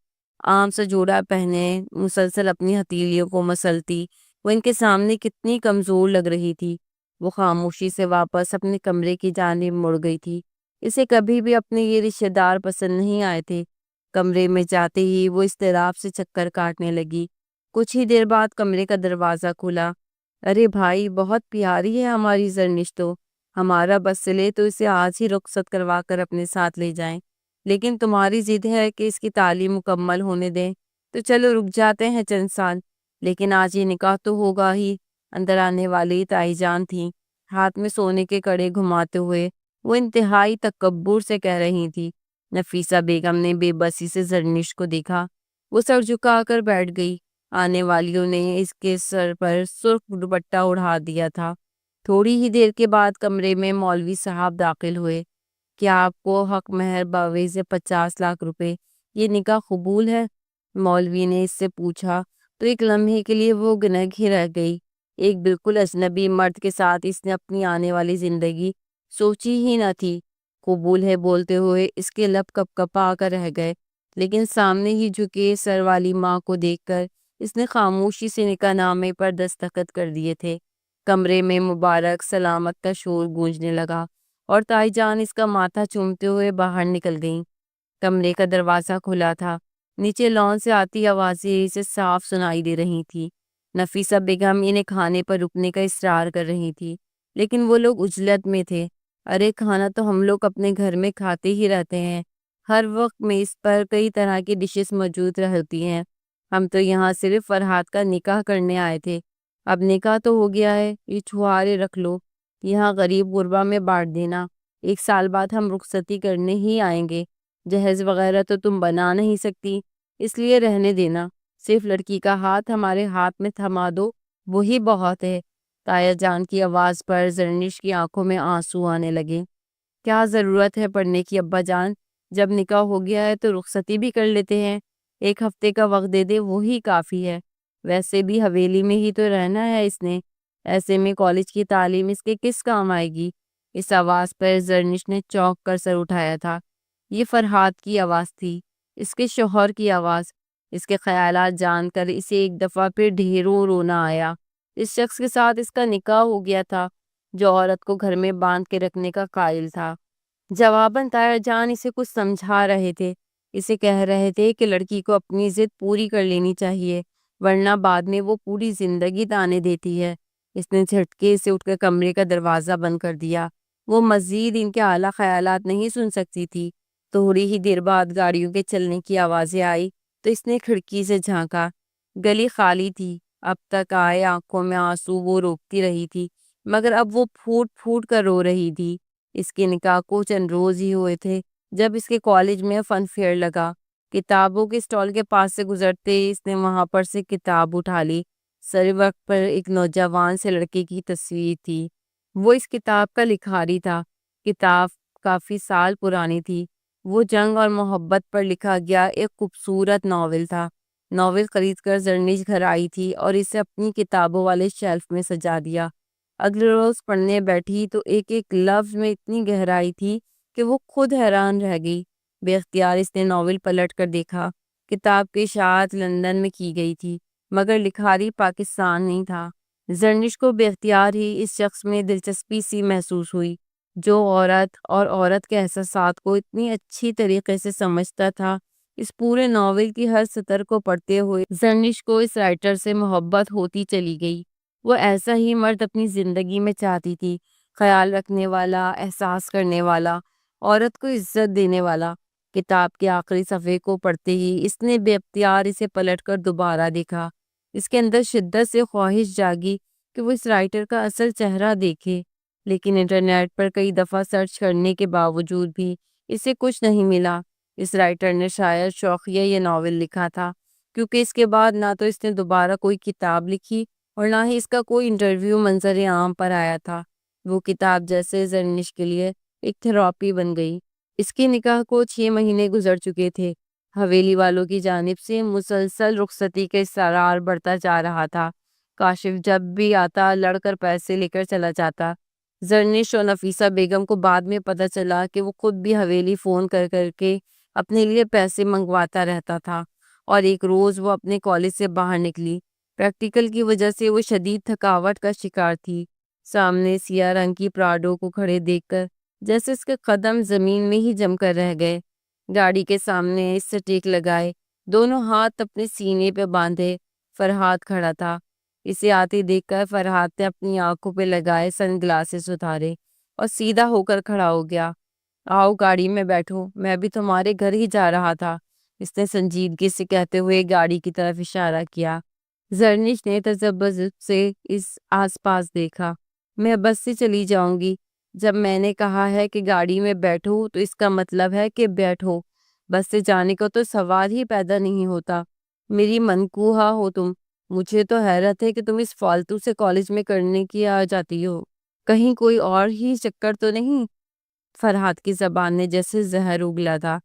عام سا جوڑا پہنے مسلسل اپنی ہتھیلیوں کو مسلتی وہ ان کے سامنے کتنی کمزور لگ رہی تھی۔ وہ خاموشی سے واپس اپنے کمرے کی جانب مڑ گئی تھی۔ اسے کبھی بھی اپنے یہ رشتے دار پسند نہیں آئے تھے۔ کمرے میں جاتے ہی وہ اضطراب سے چکر کاٹنے لگی۔ کچھ ہی دیر بعد کمرے کا دروازہ کھلا۔ ارے بھائی، بہت پیاری ہے ہماری زرنش تو، ہمارا بس چلے تو اسے آج ہی رخصت کروا کر اپنے ساتھ لے جائیں، لیکن تمہاری ضد ہے کہ اس کی تعلیم مکمل ہونے دیں تو چلو رک جاتے ہیں چند سال، لیکن آج یہ نکاح تو ہوگا ہی۔ اندر آنے والی تائی جان تھی، ہاتھ میں سونے کے کڑے گھماتے ہوئے وہ انتہائی تکبر سے کہہ رہی تھی۔ نفیسہ بیگم نے بے بسی سے زرنش کو دیکھا، وہ سر جھکا کر بیٹھ گئی۔ آنے والیوں نے اس کے سر پر سرخ دوپٹہ اڑا دیا تھا۔ تھوڑی ہی دیر کے بعد کمرے میں مولوی صاحب داخل ہوئے۔ کیا آپ کو حق مہر باویز 50 لاکھ روپے یہ نکاح قبول ہے؟ مولوی نے اس سے پوچھا تو ایک لمحے کے لیے وہ گنگ ہی رہ گئی۔ ایک بالکل اجنبی مرد کے ساتھ اس نے اپنی آنے والی زندگی سوچی ہی نہ تھی۔ قبول ہے بولتے ہوئے اس کے لب کپ کپا کر رہ گئے، لیکن سامنے ہی جھکے سر والی ماں کو دیکھ کر اس نے خاموشی سے نکاح نامے پر دستخط کر دیے تھے۔ کمرے میں مبارک سلامت کا شور گونجنے لگا اور تائی جان اس کا ماتھا چومتے ہوئے باہر نکل گئیں۔ کمرے کا دروازہ کھلا تھا۔ نیچے لان سے آتی آوازیں اسے صاف سنائی دے رہی تھی۔ نفیسہ بیگم انہیں کھانے پر رکنے کا اصرار کر رہی تھی، لیکن وہ لوگ عجلت میں تھے۔ ارے کھانا تو ہم لوگ اپنے گھر میں کھاتے ہی رہتے ہیں، ہر وقت میز پر کئی طرح کی ڈشز موجود رہتی ہیں۔ ہم تو یہاں صرف فرحات کا نکاح کرنے آئے تھے۔ اب نکاح تو ہو گیا ہے، یہ چھوارے رکھ لو، یہاں غریب غربا میں بانٹ دینا۔ 1 سال بعد ہم رخصتی کرنے ہی آئیں گے۔ جہیز وغیرہ تو تم بنا نہیں سکتی، اس لیے رہنے دینا۔ صرف لڑکی کا ہاتھ ہمارے ہاتھ میں تھما دو، وہی بہت ہے۔ تایا جان کی آواز پر زرنش کی آنکھوں میں آنسو آنے لگے۔ کیا ضرورت ہے پڑھنے کی ابا جان؟ جب نکاح ہو گیا ہے تو رخصتی بھی کر لیتے ہیں، 1 ہفتے کا وقت دے دے وہی کافی ہے۔ ویسے بھی حویلی میں ہی تو رہنا ہے اس نے، ایسے میں کالج کی تعلیم اس کے کس کام آئے گی؟ اس آواز پر زرنش نے چونک کر سر اٹھایا تھا۔ یہ فرحات کی آواز تھی، اس کے شوہر کی آواز۔ اس کے خیالات جان کر اسے ایک دفعہ پھر ڈھیروں رونا آیا۔ اس شخص کے ساتھ اس کا نکاح ہو گیا تھا جو عورت کو گھر میں باندھ کے رکھنے کا قائل تھا۔ جواباً تایا جان اسے کچھ سمجھا رہے تھے، اسے کہہ رہے تھے کہ لڑکی کو اپنی ضد پوری کر لینی چاہیے، ورنہ بعد میں وہ پوری زندگی تانے دیتی ہے۔ اس نے جھٹکے سے اٹھ کر کمرے کا دروازہ بند کر دیا۔ وہ مزید ان کے اعلیٰ خیالات نہیں سن سکتی تھی۔ تھوڑی ہی دیر بعد گاڑیوں کے چلنے کی آوازیں آئی تو اس نے کھڑکی سے جھانکا۔ گلی خالی تھی۔ اب تک آئے آنکھوں میں آنسو وہ روکتی رہی تھی، مگر اب وہ پھوٹ پھوٹ کر رو رہی تھی۔ اس کے نکاح کو چند روز ہی ہوئے تھے جب اس کے کالج میں فن فیئر لگا۔ کتابوں کے اسٹال کے پاس سے گزرتے ہی اس نے وہاں پر سے کتاب اٹھا لی۔ سر وقت پر ایک نوجوان سے لڑکے کی تصویر تھی۔ وہ اس کتاب کا لکھاری تھا۔ کتاب کافی سال پرانی تھی۔ وہ جنگ اور محبت پر لکھا گیا ایک خوبصورت ناول تھا۔ ناول خرید کر زرنش گھر آئی تھی اور اسے اپنی کتابوں والے شیلف میں سجا دیا۔ اگلے روز پڑھنے بیٹھی تو ایک ایک لفظ میں اتنی گہرائی تھی کہ وہ خود حیران رہ گئی۔ بے اختیار اس نے ناول پلٹ کر دیکھا۔ کتاب کی اشاعت لندن میں کی گئی تھی مگر لکھاری پاکستان نہیں تھا۔ زرنش کو بے اختیار ہی اس شخص میں دلچسپی سی محسوس ہوئی جو عورت اور عورت کے احساسات کو اتنی اچھی طریقے سے سمجھتا تھا۔ اس پورے ناول کی ہر سطر کو پڑھتے ہوئے زرنش کو اس رائٹر سے محبت ہوتی چلی گئی۔ وہ ایسا ہی مرد اپنی زندگی میں چاہتی تھی، خیال رکھنے والا، احساس کرنے والا، عورت کو عزت دینے والا۔ کتاب کے آخری صفحے کو پڑھتے ہی اس نے بے اختیار اسے پلٹ کر دوبارہ دیکھا۔ اس کے اندر شدت سے خواہش جاگی کہ وہ اس رائٹر کا اصل چہرہ دیکھے، لیکن انٹرنیٹ پر کئی دفعہ سرچ کرنے کے باوجود بھی اسے کچھ نہیں ملا۔ اس رائٹر نے شاید شوقیہ یہ ناول لکھا تھا، کیونکہ اس کے بعد نہ تو اس نے دوبارہ کوئی کتاب لکھی اور نہ ہی اس کا کوئی انٹرویو منظر عام پر آیا تھا۔ وہ کتاب جیسے زرنش کے لیے ایک تھراپی بن گئی۔ اس کے نکاح کو 6 مہینے گزر چکے تھے۔ حویلی والوں کی جانب سے مسلسل رخصتی کا اصرار بڑھتا جا رہا تھا۔ کاشف جب بھی آتا لڑ کر پیسے لے کر چلا جاتا۔ زرنش اور نفیسہ بیگم کو بعد میں پتہ چلا کہ وہ خود بھی حویلی فون کر کر کے اپنے لیے پیسے منگواتا رہتا تھا، اور ایک روز وہ اپنے کالج سے باہر نکلی۔ پریکٹیکل کی وجہ سے وہ شدید تھکاوٹ کا شکار تھی۔ سامنے سیاہ رنگ کی پراڈو کو کھڑے دیکھ کر جیسے اس کے قدم زمین میں ہی جم کر رہ گئے۔ گاڑی کے سامنے اس سے ٹیک لگائے، دونوں ہاتھ اپنے سینے پہ باندھے، فرحاد کھڑا تھا۔ اسے آتے دیکھ کر فرحاد نے اپنی آنکھوں پہ لگائے سن گلاسز اتارے اور سیدھا ہو کر کھڑا ہو گیا۔ آؤ گاڑی میں بیٹھو، میں بھی تمہارے گھر ہی جا رہا تھا، اس نے سنجیدگی سے کہتے ہوئے گاڑی کی طرف اشارہ کیا۔ زرنش نے تذبذب سے اس آس پاس دیکھا۔ میں بس سے چلی جاؤں گی۔ جب میں نے کہا ہے کہ گاڑی میں بیٹھو تو اس کا مطلب ہے کہ بیٹھو، بس سے جانے کا تو سوال ہی پیدا نہیں ہوتا۔ میری منکوہا ہو تم، مجھے تو حیرت ہے کہ تم اس فالتو سے کالج میں کرنے کی آ جاتی ہو، کہیں کوئی اور ہی چکر تو نہیں؟ فرحاد کی زبان نے جیسے زہر اگلا تھا۔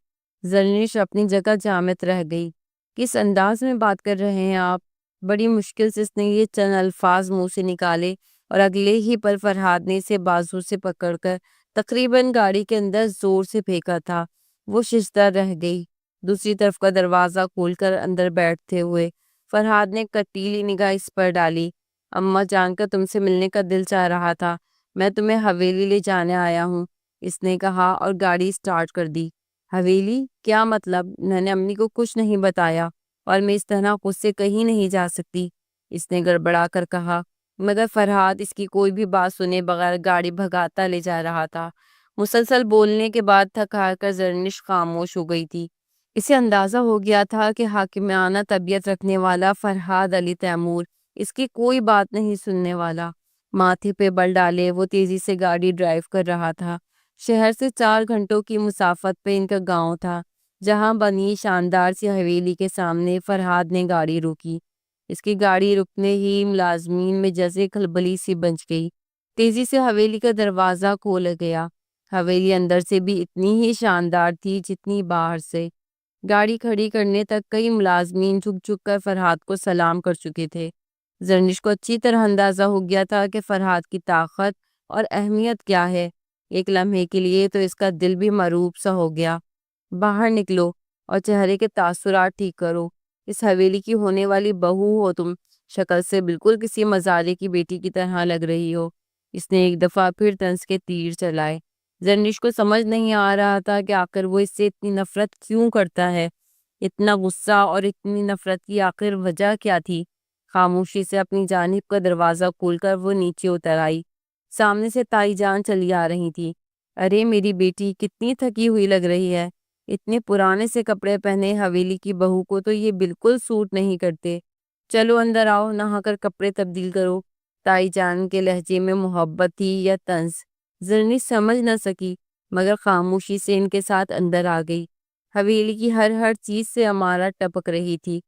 زرنش اپنی جگہ جامد رہ گئی۔ کس انداز میں بات کر رہے ہیں آپ؟ بڑی مشکل سے اس نے یہ چند الفاظ منہ سے نکالے اور اگلے ہی پل فرحاد نے اسے بازو سے پکڑ کر تقریباً گاڑی کے اندر زور سے پھینکا تھا۔ وہ ششدر رہ گئی۔ دوسری طرف کا دروازہ کھول کر اندر بیٹھتے ہوئے فرحاد نے کٹیلی نگاہ اس پر ڈالی۔ اماں جان کا تم سے ملنے کا دل چاہ رہا تھا، میں تمہیں حویلی لے جانے آیا ہوں، اس نے کہا اور گاڑی سٹارٹ کر دی۔ حویلی؟ کیا مطلب؟ میں نے امی کو کچھ نہیں بتایا اور میں اس طرح خود سے کہیں نہیں جا سکتی، اس نے گڑبڑا کر کہا، مگر فرحاد اس کی کوئی بھی بات سنے بغیر گاڑی بھگاتا لے جا رہا تھا۔ مسلسل بولنے کے بعد تھک ہار کر زرنش خاموش ہو گئی تھی۔ اسے اندازہ ہو گیا تھا کہ حاکمانہ طبیعت رکھنے والا فرحاد علی تیمور اس کی کوئی بات نہیں سننے والا۔ ماتھے پہ بل ڈالے وہ تیزی سے گاڑی ڈرائیو کر رہا تھا۔ شہر سے 4 گھنٹوں کی مسافت پہ ان کا گاؤں تھا، جہاں بنی شاندار سی حویلی کے سامنے فرحاد نے گاڑی روکی۔ اس کی گاڑی رکنے ہی ملازمین میں جیسے کھلبلی سی بچ گئی۔ تیزی سے حویلی کا دروازہ کھولا گیا۔ حویلی اندر سے بھی اتنی ہی شاندار تھی جتنی باہر سے۔ گاڑی کھڑی کرنے تک کئی ملازمین جھک جھک کر فرحاد کو سلام کر چکے تھے۔ زرنش کو اچھی طرح اندازہ ہو گیا تھا کہ فرحاد کی طاقت اور اہمیت کیا ہے۔ ایک لمحے کے لیے تو اس کا دل بھی مروب سا ہو گیا۔ باہر نکلو اور چہرے کے تاثرات ٹھیک کرو، اس حویلی کی ہونے والی بہو ہو تم، شکل سے بالکل کسی مزارے کی بیٹی کی طرح لگ رہی ہو، اس نے ایک دفعہ پھر طنز کے تیر چلائے۔ زرنش کو سمجھ نہیں آ رہا تھا کہ آخر وہ اس سے اتنی نفرت کیوں کرتا ہے، اتنا غصہ اور اتنی نفرت کی آخر وجہ کیا تھی۔ خاموشی سے اپنی جانب کا دروازہ کھول کر وہ نیچے اتر آئی۔ سامنے سے تائی جان چلی آ رہی تھی۔ ارے میری بیٹی کتنی تھکی ہوئی لگ رہی ہے، اتنے پرانے سے کپڑے پہنے حویلی کی بہو کو تو یہ بالکل سوٹ نہیں کرتے، چلو اندر آؤ، نہا کر کپڑے تبدیل کرو۔ تائی جان کے لہجے میں محبت تھی یا طنز، زرنش سمجھ نہ سکی، مگر خاموشی سے ان کے ساتھ اندر آ گئی۔ حویلی کی ہر چیز سے عمارت ٹپک رہی تھی۔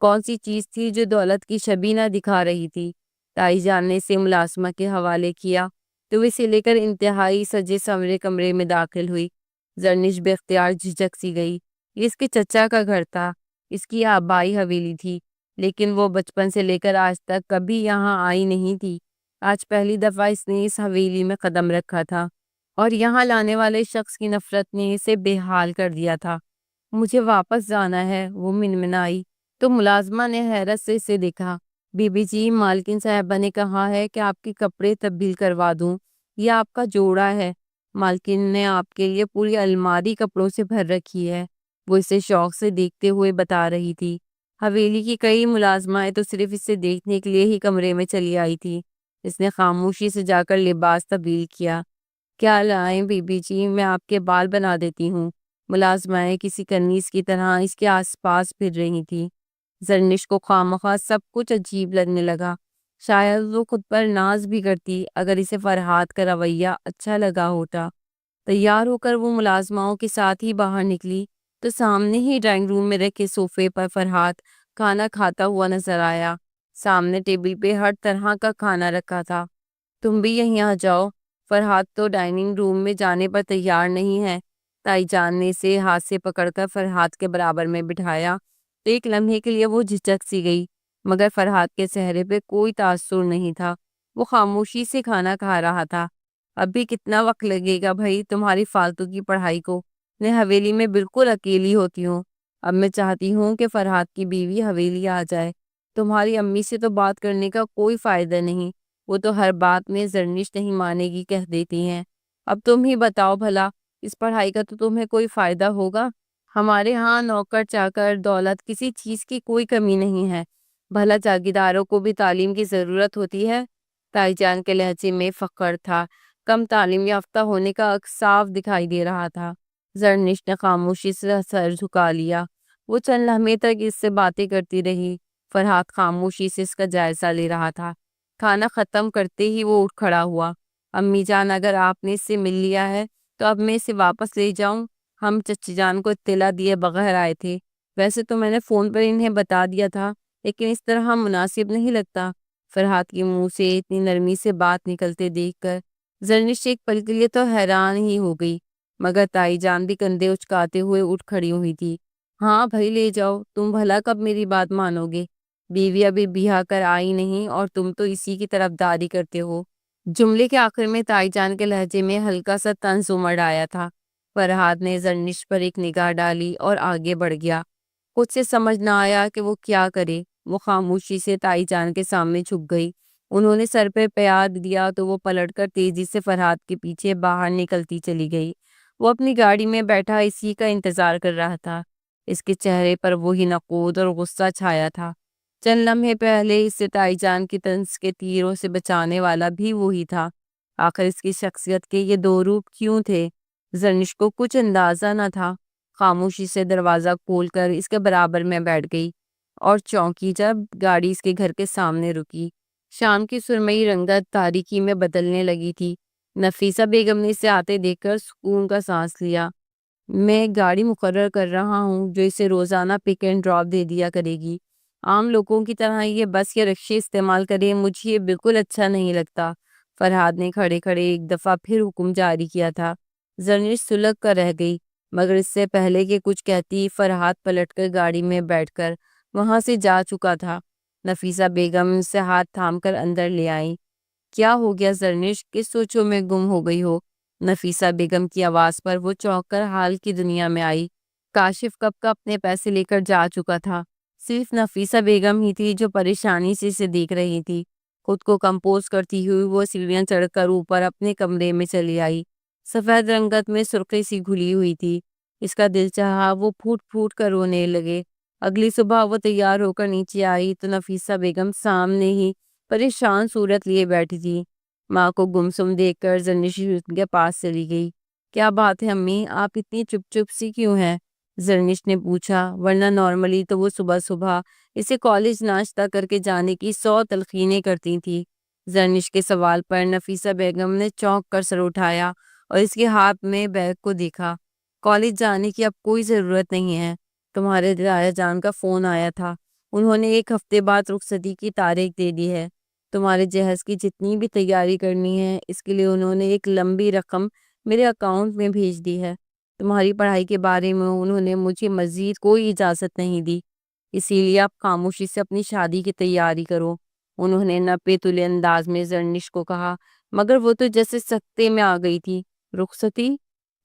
کون سی چیز تھی جو دولت کی شبیہ دکھا رہی تھی؟ تائی جان نے اسے ملازمہ کے حوالے کیا تو اسے لے کر انتہائی سجے سنورے کمرے میں داخل ہوئی۔ زرنش بے اختیار جھجک سی گئی۔ یہ اس کے چچا کا گھر تھا، اس کی آبائی حویلی تھی، لیکن وہ بچپن سے لے کر آج تک کبھی یہاں آئی نہیں تھی۔ آج پہلی دفعہ اس نے اس حویلی میں قدم رکھا تھا اور یہاں لانے والے شخص کی نفرت نے اسے بے حال کر دیا تھا۔ مجھے واپس جانا ہے، وہ منمنائی۔ تو ملازمہ نے حیرت سے اسے دیکھا۔ بی بی جی، مالکن صاحبہ نے کہا ہے کہ آپ کے کپڑے تبدیل کروا دوں۔ یہ آپ کا جوڑا ہے۔ مالکن نے آپ کے لیے پوری الماری کپڑوں سے بھر رکھی ہے، وہ اسے شوق سے دیکھتے ہوئے بتا رہی تھی۔ حویلی کی کئی ملازمائیں تو صرف اسے دیکھنے کے لیے ہی کمرے میں چلی آئی تھی۔ اس نے خاموشی سے جا کر لباس تبدیل کیا۔ کیا لائیں بی بی جی، میں آپ کے بال بنا دیتی ہوں۔ ملازمائیں کسی کنیز کی طرح اس کے آس پاس پھر رہی تھی۔ زرنش کو خوامخواہ سب کچھ عجیب لگنے لگا۔ شاید وہ خود پر ناز بھی کرتی اگر اسے فرحات کا رویہ اچھا لگا ہوتا۔ تیار ہو کر وہ ملازماؤں کے ساتھ ہی باہر نکلی تو سامنے ہی ڈرائنگ روم میں رکھے صوفے پر فرحات کھانا کھاتا ہوا نظر آیا۔ سامنے ٹیبل پہ ہر طرح کا کھانا رکھا تھا۔ تم بھی یہیں آ جاؤ۔ فرحات تو ڈائننگ روم میں جانے پر تیار نہیں ہے۔ تائی جان نے اسے ہاتھ سے پکڑ کر فرحات کے برابر میں بٹھایا تو ایک لمحے کے لیے وہ جھجک سی گئی، مگر فرحات کے چہرے پہ کوئی تاثر نہیں تھا۔ وہ خاموشی سے کھانا کھا رہا تھا۔ اب بھی کتنا وقت لگے گا بھائی تمہاری فالتو کی پڑھائی کو؟ میں حویلی میں بالکل اکیلی ہوتی ہوں۔ اب میں چاہتی ہوں کہ فرحات کی بیوی حویلی آ جائے۔ تمہاری امی سے تو بات کرنے کا کوئی فائدہ نہیں، وہ تو ہر بات میں زرنش نہیں مانے گی کہہ دیتی ہیں۔ اب تم ہی بتاؤ بھلا، اس پڑھائی کا تو تمہیں کوئی فائدہ ہوگا؟ ہمارے ہاں نوکر چاکر دولت کسی چیز کی کوئی کمی نہیں ہے، بھلا جاگیرداروں کو بھی تعلیم کی ضرورت ہوتی ہے۔ تائی جان کے لہجے میں فخر تھا، کم تعلیم یافتہ ہونے کا عکس صاف دکھائی دے رہا تھا۔ زرنش نے خاموشی سے سر جھکا لیا۔ وہ چند لمحے تک اس سے باتیں کرتی رہی۔ فرحات خاموشی سے اس کا جائزہ لے رہا تھا۔ کھانا ختم کرتے ہی وہ اٹھ کھڑا ہوا۔ امی جان، اگر آپ نے اس سے مل لیا ہے تو اب میں اسے واپس لے جاؤں؟ ہم چچی جان کو اطلاع دیے بغیر آئے تھے۔ ویسے تو میں نے فون پر انہیں بتا دیا تھا، لیکن اس طرح مناسب نہیں لگتا۔ فرحات کے منہ سے اتنی نرمی سے بات نکلتے دیکھ کر زرنش ایک پل کے لیے تو حیران ہی ہو گئی، مگر تائی جان بھی کندھے اچکاتے ہوئے اٹھ کھڑی ہوئی تھی۔ ہاں بھائی لے جاؤ، تم بھلا کب میری بات مانو گے؟ بیوی ابھی بیاہ کر آئی نہیں اور تم تو اسی کی طرفداری کرتے ہو۔ جملے کے آخر میں تائی جان کے لہجے میں ہلکا سا طنز امڑ آیا تھا۔ فرحات نے زرنش پر ایک نگاہ ڈالی اور آگے بڑھ گیا۔ خود سے سمجھ نہ آیا کہ وہ کیا کرے۔ وہ خاموشی سے تائی جان کے سامنے جھک گئی۔ انہوں نے سر پہ پیاد دیا تو وہ پلٹ کر تیزی سے فرحات کے پیچھے باہر نکلتی چلی گئی۔ وہ اپنی گاڑی میں بیٹھا اسی کا انتظار کر رہا تھا۔ اس کے چہرے پر وہی نقود اور غصہ چھایا تھا۔ چند لمحے پہلے اس سے تائی جان کی طنز کے تیروں سے بچانے والا بھی وہی تھا۔ آخر اس کی شخصیت کے یہ دو روپ کیوں تھے؟ زرنش کو کچھ اندازہ نہ تھا۔ خاموشی سے دروازہ کھول کر اس کے برابر میں بیٹھ گئی اور چونکی جب گاڑی اس کے گھر کے سامنے رکی۔ شام کی سرمئی رنگت تاریکی میں بدلنے لگی تھی۔ نفیسہ بیگم نے اسے آتے دیکھ کر سکون کا سانس لیا۔ میں گاڑی مقرر کر رہا ہوں جو اسے روزانہ پک اینڈ ڈراپ دے دیا کرے گی۔ عام لوگوں کی طرح یہ بس یا رکشے استعمال کرے، مجھے یہ بالکل اچھا نہیں لگتا۔ فرحاد نے کھڑے کھڑے ایک دفعہ پھر حکم جاری کیا تھا۔ زرنش سلگ کر رہ گئی، مگر اس سے پہلے کہ کچھ کہتی فرحاد پلٹ کر گاڑی میں بیٹھ کر وہاں سے جا چکا تھا۔ نفیسہ بیگم سے ہاتھ تھام کر اندر لے آئی۔ کیا ہو گیا زرنش، کس سوچوں میں گم ہو گئی ہو؟ نفیسہ بیگم کی آواز پر وہ چونک کر حال کی دنیا میں آئی۔ کاشف کب کا اپنے پیسے لے کر جا چکا تھا۔ صرف نفیسہ بیگم ہی تھی جو پریشانی سے اسے دیکھ رہی تھی۔ خود کو کمپوز کرتی ہوئی وہ سیڑھیاں چڑھ کر اوپر اپنے کمرے میں چلی آئی۔ سفید رنگت میں سرخی سی گھلی ہوئی تھی۔ اس کا دل چاہا وہ پھوٹ پھوٹ کر رونے لگے۔ اگلی صبح وہ تیار ہو کر نیچے آئی تو نفیسہ بیگم سامنے ہی پریشان صورت لیے بیٹھی تھی۔ ماں کو گمسم دیکھ کر زرنش ان کے پاس چلی گئی۔ کیا بات ہے امی، آپ اتنی چپ چپ سی کیوں ہیں؟ زرنش نے پوچھا، ورنہ نارملی تو وہ صبح صبح اسے کالج ناشتہ کر کے جانے کی 100 تلقینیں کرتی تھی۔ زرنش کے سوال پر نفیسہ بیگم نے چونک کر سر اٹھایا اور اس کے ہاتھ میں بیگ کو دیکھا۔ کالج جانے کی اب کوئی ضرورت نہیں ہے، تمہارے دادا جان کا فون آیا تھا، انہوں نے 1 ہفتے بعد رخصتی کی تاریخ دے دی ہے۔ تمہارے جہیز کی جتنی بھی تیاری کرنی ہے اس کے لیے انہوں نے ایک لمبی رقم میرے اکاؤنٹ میں بھیج دی ہے۔ تمہاری پڑھائی کے بارے میں انہوں نے مجھے مزید کوئی اجازت نہیں دی، اسی لیے آپ خاموشی سے اپنی شادی کی تیاری کرو۔ انہوں نے نپے تلے انداز میں زرنش کو کہا، مگر وہ تو جیسے سکتے میں آ گئی تھی۔ رخصتی؟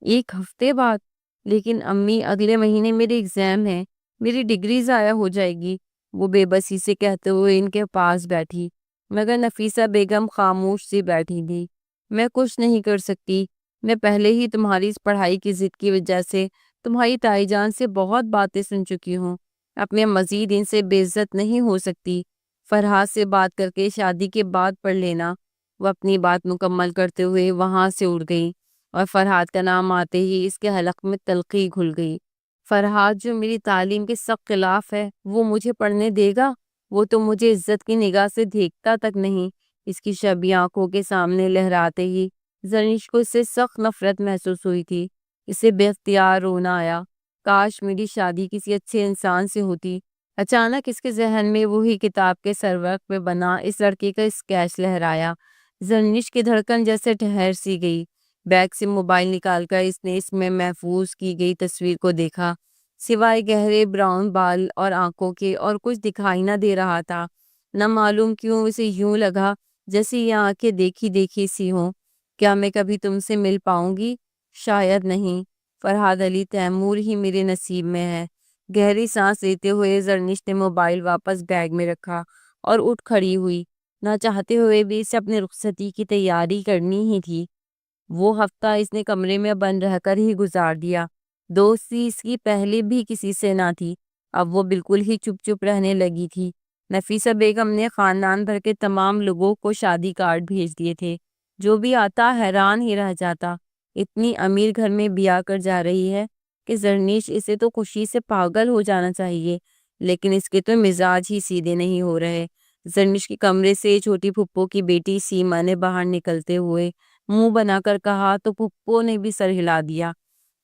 1 ہفتے بعد؟ لیکن امی اگلے مہینے میرے ایگزام ہے، میری ڈگری ضائع ہو جائے گی، وہ بے بسی سے کہتے ہوئے ان کے پاس بیٹھی، مگر نفیسہ بیگم خاموش سی بیٹھی تھی۔ میں کچھ نہیں کر سکتی، میں پہلے ہی تمہاری اس پڑھائی کی ضد کی وجہ سے تمہاری تائی جان سے بہت باتیں سن چکی ہوں، اب میں مزید ان سے بے عزت نہیں ہو سکتی۔ فرحات سے بات کر کے شادی کے بعد پڑھ لینا۔ وہ اپنی بات مکمل کرتے ہوئے وہاں سے اڑ گئی اور فرحات کا نام آتے ہی اس کے حلق میں تلخی گھل گئی۔ فرحات جو میری تعلیم کے سخت خلاف ہے، وہ مجھے پڑھنے دے گا؟ وہ تو مجھے عزت کی نگاہ سے دیکھتا تک نہیں۔ اس کی شبی آنکھوں کے سامنے لہراتے ہی زرنش کو اس سے سخت نفرت محسوس ہوئی تھی۔ اسے بے اختیار رونا آیا، کاش میری شادی کسی اچھے انسان سے ہوتی۔ اچانک اس کے ذہن میں وہی کتاب کے سرورق پہ بنا اس لڑکے کا اسکیچ لہرایا۔ زرنش کی دھڑکن جیسے ٹھہر سی گئی۔ بیگ سے موبائل نکال کر اس نے اس میں محفوظ کی گئی تصویر کو دیکھا۔ سوائے گہرے براؤن بال اور آنکھوں کے اور کچھ دکھائی نہ دے رہا تھا۔ نہ معلوم کیوں اسے یوں لگا جیسے یہ آنکھیں دیکھی دیکھی سی ہوں۔ کیا میں کبھی تم سے مل پاؤں گی؟ شاید نہیں۔ فرحاد علی تیمور ہی میرے نصیب میں ہے۔ گہری سانس لیتے ہوئے زرنش نے موبائل واپس بیگ میں رکھا اور اٹھ کھڑی ہوئی۔ نہ چاہتے ہوئے بھی اسے اپنی رخصتی کی تیاری کرنی ہی تھی۔ وہ ہفتہ اس نے کمرے میں بند رہ کر ہی گزار دیا۔ دوستی اس کی پہلے بھی کسی سے نہ تھی، اب وہ بالکل ہی چپ چپ رہنے لگی تھی۔ نفیسہ بیگم نے خاندان بھر کے تمام لوگوں کو شادی کارڈ بھیج دیے تھے۔ جو بھی آتا حیران ہی رہ جاتا، اتنی امیر گھر میں بیاہ کر جا رہی ہے کہ زرنش اسے تو خوشی سے پاگل ہو جانا چاہیے، لیکن اس کے تو مزاج ہی سیدھے نہیں ہو رہے۔ زرنش کے کمرے سے چھوٹی پھپھو کی بیٹی سیما نے باہر نکلتے ہوئے منہ بنا کر کہا تو پھپھو نے بھی سر ہلا دیا۔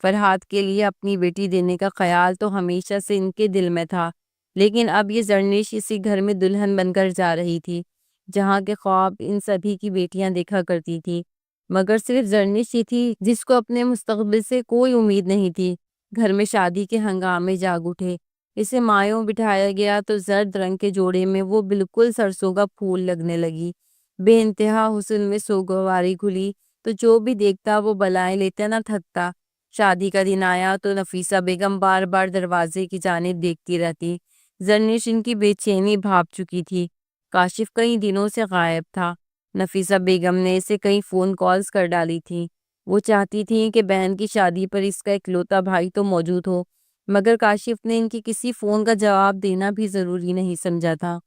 فرحات کے لیے اپنی بیٹی دینے کا خیال تو ہمیشہ سے ان کے دل میں تھا، لیکن اب یہ زرنش اسی گھر میں دلہن بن کر جا رہی تھی جہاں کے خواب ان سبھی کی بیٹیاں دیکھا کرتی تھی، مگر صرف زرنش ہی تھی جس کو اپنے مستقبل سے کوئی امید نہیں تھی۔ گھر میں شادی کے ہنگامے جاگ اٹھے۔ اسے مایوں بٹھایا گیا تو زرد رنگ کے جوڑے میں وہ بالکل سرسوں کا پھول لگنے لگی۔ بے انتہا حسن میں سوگواری کھلی تو جو بھی دیکھتا وہ بلائیں لیتا نہ تھکتا۔ شادی کا دن آیا تو نفیسہ بیگم بار بار دروازے کی جانب دیکھتی رہتی۔ زرنش ان کی بے چینی بھاپ چکی تھی۔ کاشف کئی دنوں سے غائب تھا۔ نفیسہ بیگم نے اسے کئی فون کالز کر ڈالی تھی۔ وہ چاہتی تھی کہ بہن کی شادی پر اس کا اکلوتا بھائی تو موجود ہو، مگر کاشف نے ان کی کسی فون کا جواب دینا بھی ضروری نہیں سمجھا تھا۔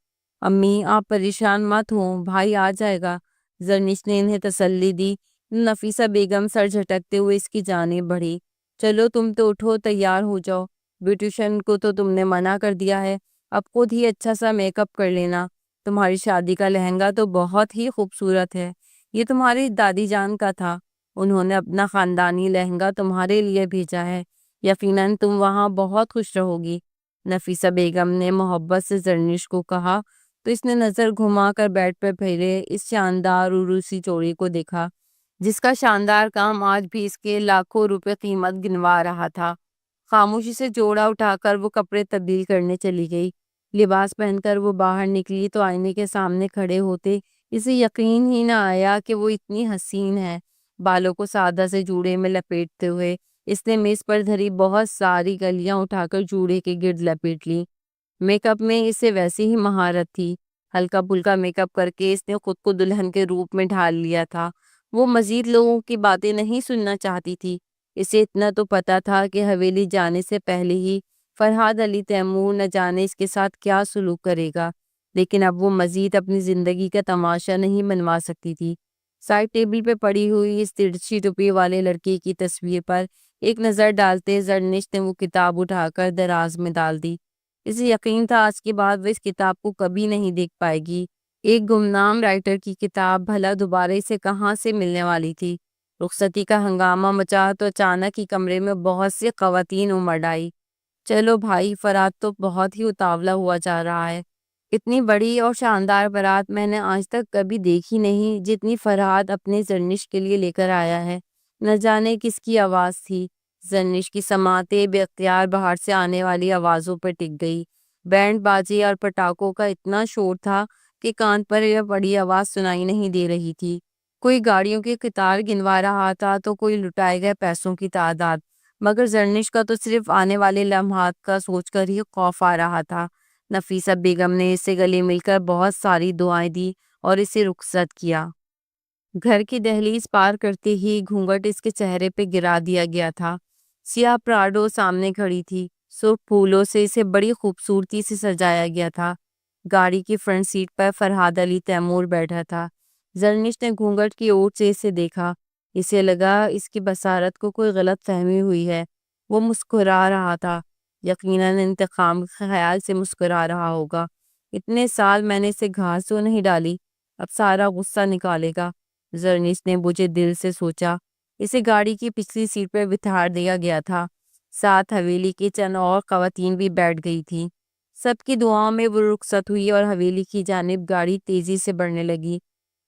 امی آپ پریشان مت ہوں، بھائی آ جائے گا، زرنش نے انہیں تسلی دی۔ نفیسہ بیگم سر جھٹکتے ہوئے اس کی جانب بڑھی۔ چلو تم تو اٹھو، تیار ہو جاؤ، بیوٹیشن کو تو تم نے منع کر دیا ہے، اب خود ہی اچھا سا میک اپ کر لینا۔ تمہاری شادی کا لہنگا تو بہت ہی خوبصورت ہے، یہ تمہاری دادی جان کا تھا، انہوں نے اپنا خاندانی لہنگا تمہارے لیے بھیجا ہے، یقیناً تم وہاں بہت خوش رہو گی۔ نفیسہ بیگم نے محبت سے زرنش کو کہا تو اس نے نظر گھما کر بیڈ پر پھیلے اس شاندار عروسی چوڑی کو دیکھا جس کا شاندار کام آج بھی اس کے لاکھوں روپے قیمت گنوا رہا تھا۔ خاموشی سے جوڑا اٹھا کر وہ کپڑے تبدیل کرنے چلی گئی۔ لباس پہن کر وہ باہر نکلی تو آئینے کے سامنے کھڑے ہوتے اسے یقین ہی نہ آیا کہ وہ اتنی حسین ہے۔ بالوں کو سادہ سے جوڑے میں لپیٹتے ہوئے اس نے میز پر دھری بہت ساری کلیاں اٹھا کر جوڑے کے گرد لپیٹ لی۔ میک اپ میں اسے ویسی ہی مہارت تھی۔ ہلکا پھلکا میک اپ کر کے اس نے خود کو دلہن کے روپ میں ڈھال لیا تھا۔ وہ مزید لوگوں کی باتیں نہیں سننا چاہتی تھی۔ اسے اتنا تو پتا تھا کہ حویلی جانے سے پہلے ہی فرحاد علی تیمور نہ جانے اس کے ساتھ کیا سلوک کرے گا، لیکن اب وہ مزید اپنی زندگی کا تماشا نہیں منوا سکتی تھی۔ سائڈ ٹیبل پہ پڑی ہوئی اس ترچھی ٹوپی والے لڑکے کی تصویر پر ایک نظر ڈالتے زرنش نے وہ کتاب اٹھا کر دراز میں ڈال دی۔ اسے یقین تھا آج کے بعد وہ اس کتاب کو کبھی نہیں دیکھ پائے گی۔ ایک گمنام رائٹر کی کتاب، بھلا دوبارہ اسے کہاں سے ملنے والی تھی۔ رخصتی کا ہنگامہ مچا تو اچانک ہی کمرے میں بہت سی خواتین امڑ آئی۔ چلو بھائی، فرحات تو بہت ہی اتاولا ہوا جا رہا ہے۔ اتنی بڑی اور شاندار بارات میں نے آج تک کبھی دیکھی نہیں جتنی فرحات اپنے زرنش کے لیے لے کر آیا ہے۔ نہ جانے کس کی آواز تھی۔ زرنش کی سماعتیں بے اختیار باہر سے آنے والی آوازوں پر ٹک گئی۔ بینڈ بازی اور پٹاخوں کا اتنا شور تھا کہ کان پر یہ بڑی آواز سنائی نہیں دے رہی تھی۔ کوئی گاڑیوں کی قطار گنوا رہا تھا تو کوئی لٹائے گئے پیسوں کی تعداد، مگر زرنش کا تو صرف آنے والے لمحات کا سوچ کر ہی خوف آ رہا تھا۔ نفیسہ بیگم نے اسے گلے مل کر بہت ساری دعائیں دی اور اسے رخصت کیا۔ گھر کی دہلیز پار کرتے ہی گھونگھٹ اس کے چہرے پہ گرا دیا گیا تھا۔ سیاہ پراڈو سامنے کھڑی تھی، سرخ پھولوں سے اسے بڑی خوبصورتی سے سجایا گیا تھا۔ گاڑی کی فرنٹ سیٹ پر فرحاد علی تیمور بیٹھا تھا۔ زرنش نے گھونگھٹ کی اوٹ سے اسے دیکھا۔ اسے لگا اس کی بصارت کو کوئی غلط فہمی ہوئی ہے۔ وہ مسکرا رہا تھا، یقیناً انتقام کے خیال سے مسکرا رہا ہوگا۔ اتنے سال میں نے اسے گھاس تو نہیں ڈالی، اب سارا غصہ نکالے گا، زرنش نے بجھے دل سے سوچا۔ اسے گاڑی کی پچھلی سیٹ پر بٹھا دیا گیا تھا۔ ساتھ حویلی کی چند اور خواتین بھی بیٹھ گئی تھیں۔ سب کی دعاؤں میں وہ رخصت ہوئی اور حویلی کی جانب گاڑی تیزی سے بڑھنے لگی۔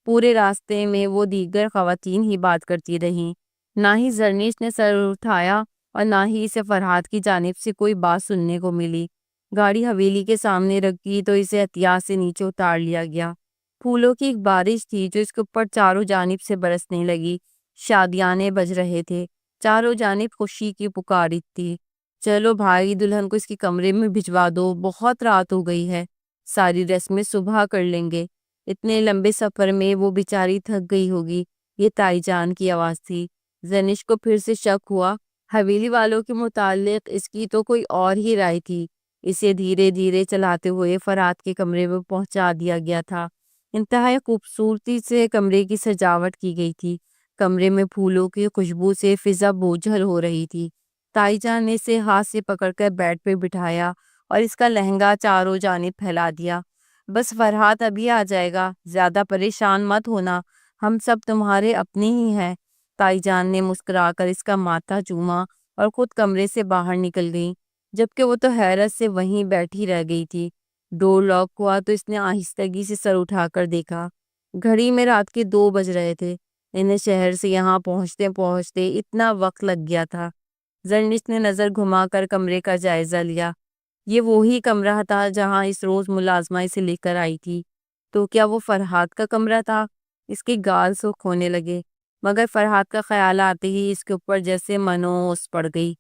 پورے راستے میں وہ دیگر خواتین ہی بات کرتی رہیں۔ نہ ہی زرنش نے سر اٹھایا اور نہ ہی اسے فرحاد کی جانب سے کوئی بات سننے کو ملی۔ گاڑی حویلی کے سامنے رکھی تو اسے احتیاط سے نیچے اتار لیا گیا۔ پھولوں کی ایک بارش تھی جو اس کے اوپر چاروں جانب سے برسنے لگی۔ شادیانے بج رہے تھے، چاروں جانب خوشی کی پکاری تھی۔ چلو بھائی، دلہن کو اس کے کمرے میں بھجوا دو، بہت رات ہو گئی ہے، ساری رسمیں صبح کر لیں گے۔ اتنے لمبے سفر میں وہ بیچاری تھک گئی ہوگی۔ یہ تائی جان کی آواز تھی۔ زنش کو پھر سے شک ہوا۔ حویلی والوں کے متعلق اس کی تو کوئی اور ہی رائے تھی۔ اسے دھیرے دھیرے چلاتے ہوئے فرحاد کے کمرے میں پہنچا دیا گیا تھا۔ انتہائی خوبصورتی سے کمرے کی سجاوٹ کی گئی تھی۔ کمرے میں پھولوں کی خوشبو سے فضا بوجھل ہو رہی تھی۔ تائی جان نے اسے ہاتھ سے پکڑ کر بیڈ پہ بٹھایا اور اس کا لہنگا چاروں جانب پھیلا دیا۔ بس فرحاد ابھی آ جائے گا، زیادہ پریشان مت ہونا، ہم سب تمہارے اپنے ہی ہیں۔ تائی جان نے مسکرا کر اس کا ماتھا چوما اور خود کمرے سے باہر نکل گئی، جبکہ وہ تو حیرت سے وہیں بیٹھی رہ گئی تھی۔ ڈور لاک ہوا تو اس نے آہستگی سے سر اٹھا کر دیکھا۔ گھڑی میں رات کے 2 بج رہے تھے۔ انہیں شہر سے یہاں پہنچتے پہنچتے اتنا وقت لگ گیا تھا۔ زرنش نے نظر گھما کر کمرے کا جائزہ لیا۔ یہ وہی کمرہ تھا جہاں اس روز ملازمہ اسے لے کر آئی تھی۔ تو کیا وہ فرحاد کا کمرہ تھا؟ اس کے گال سرخ ہونے لگے، مگر فرحاد کا خیال آتے ہی اس کے اوپر جیسے منوس پڑ گئی۔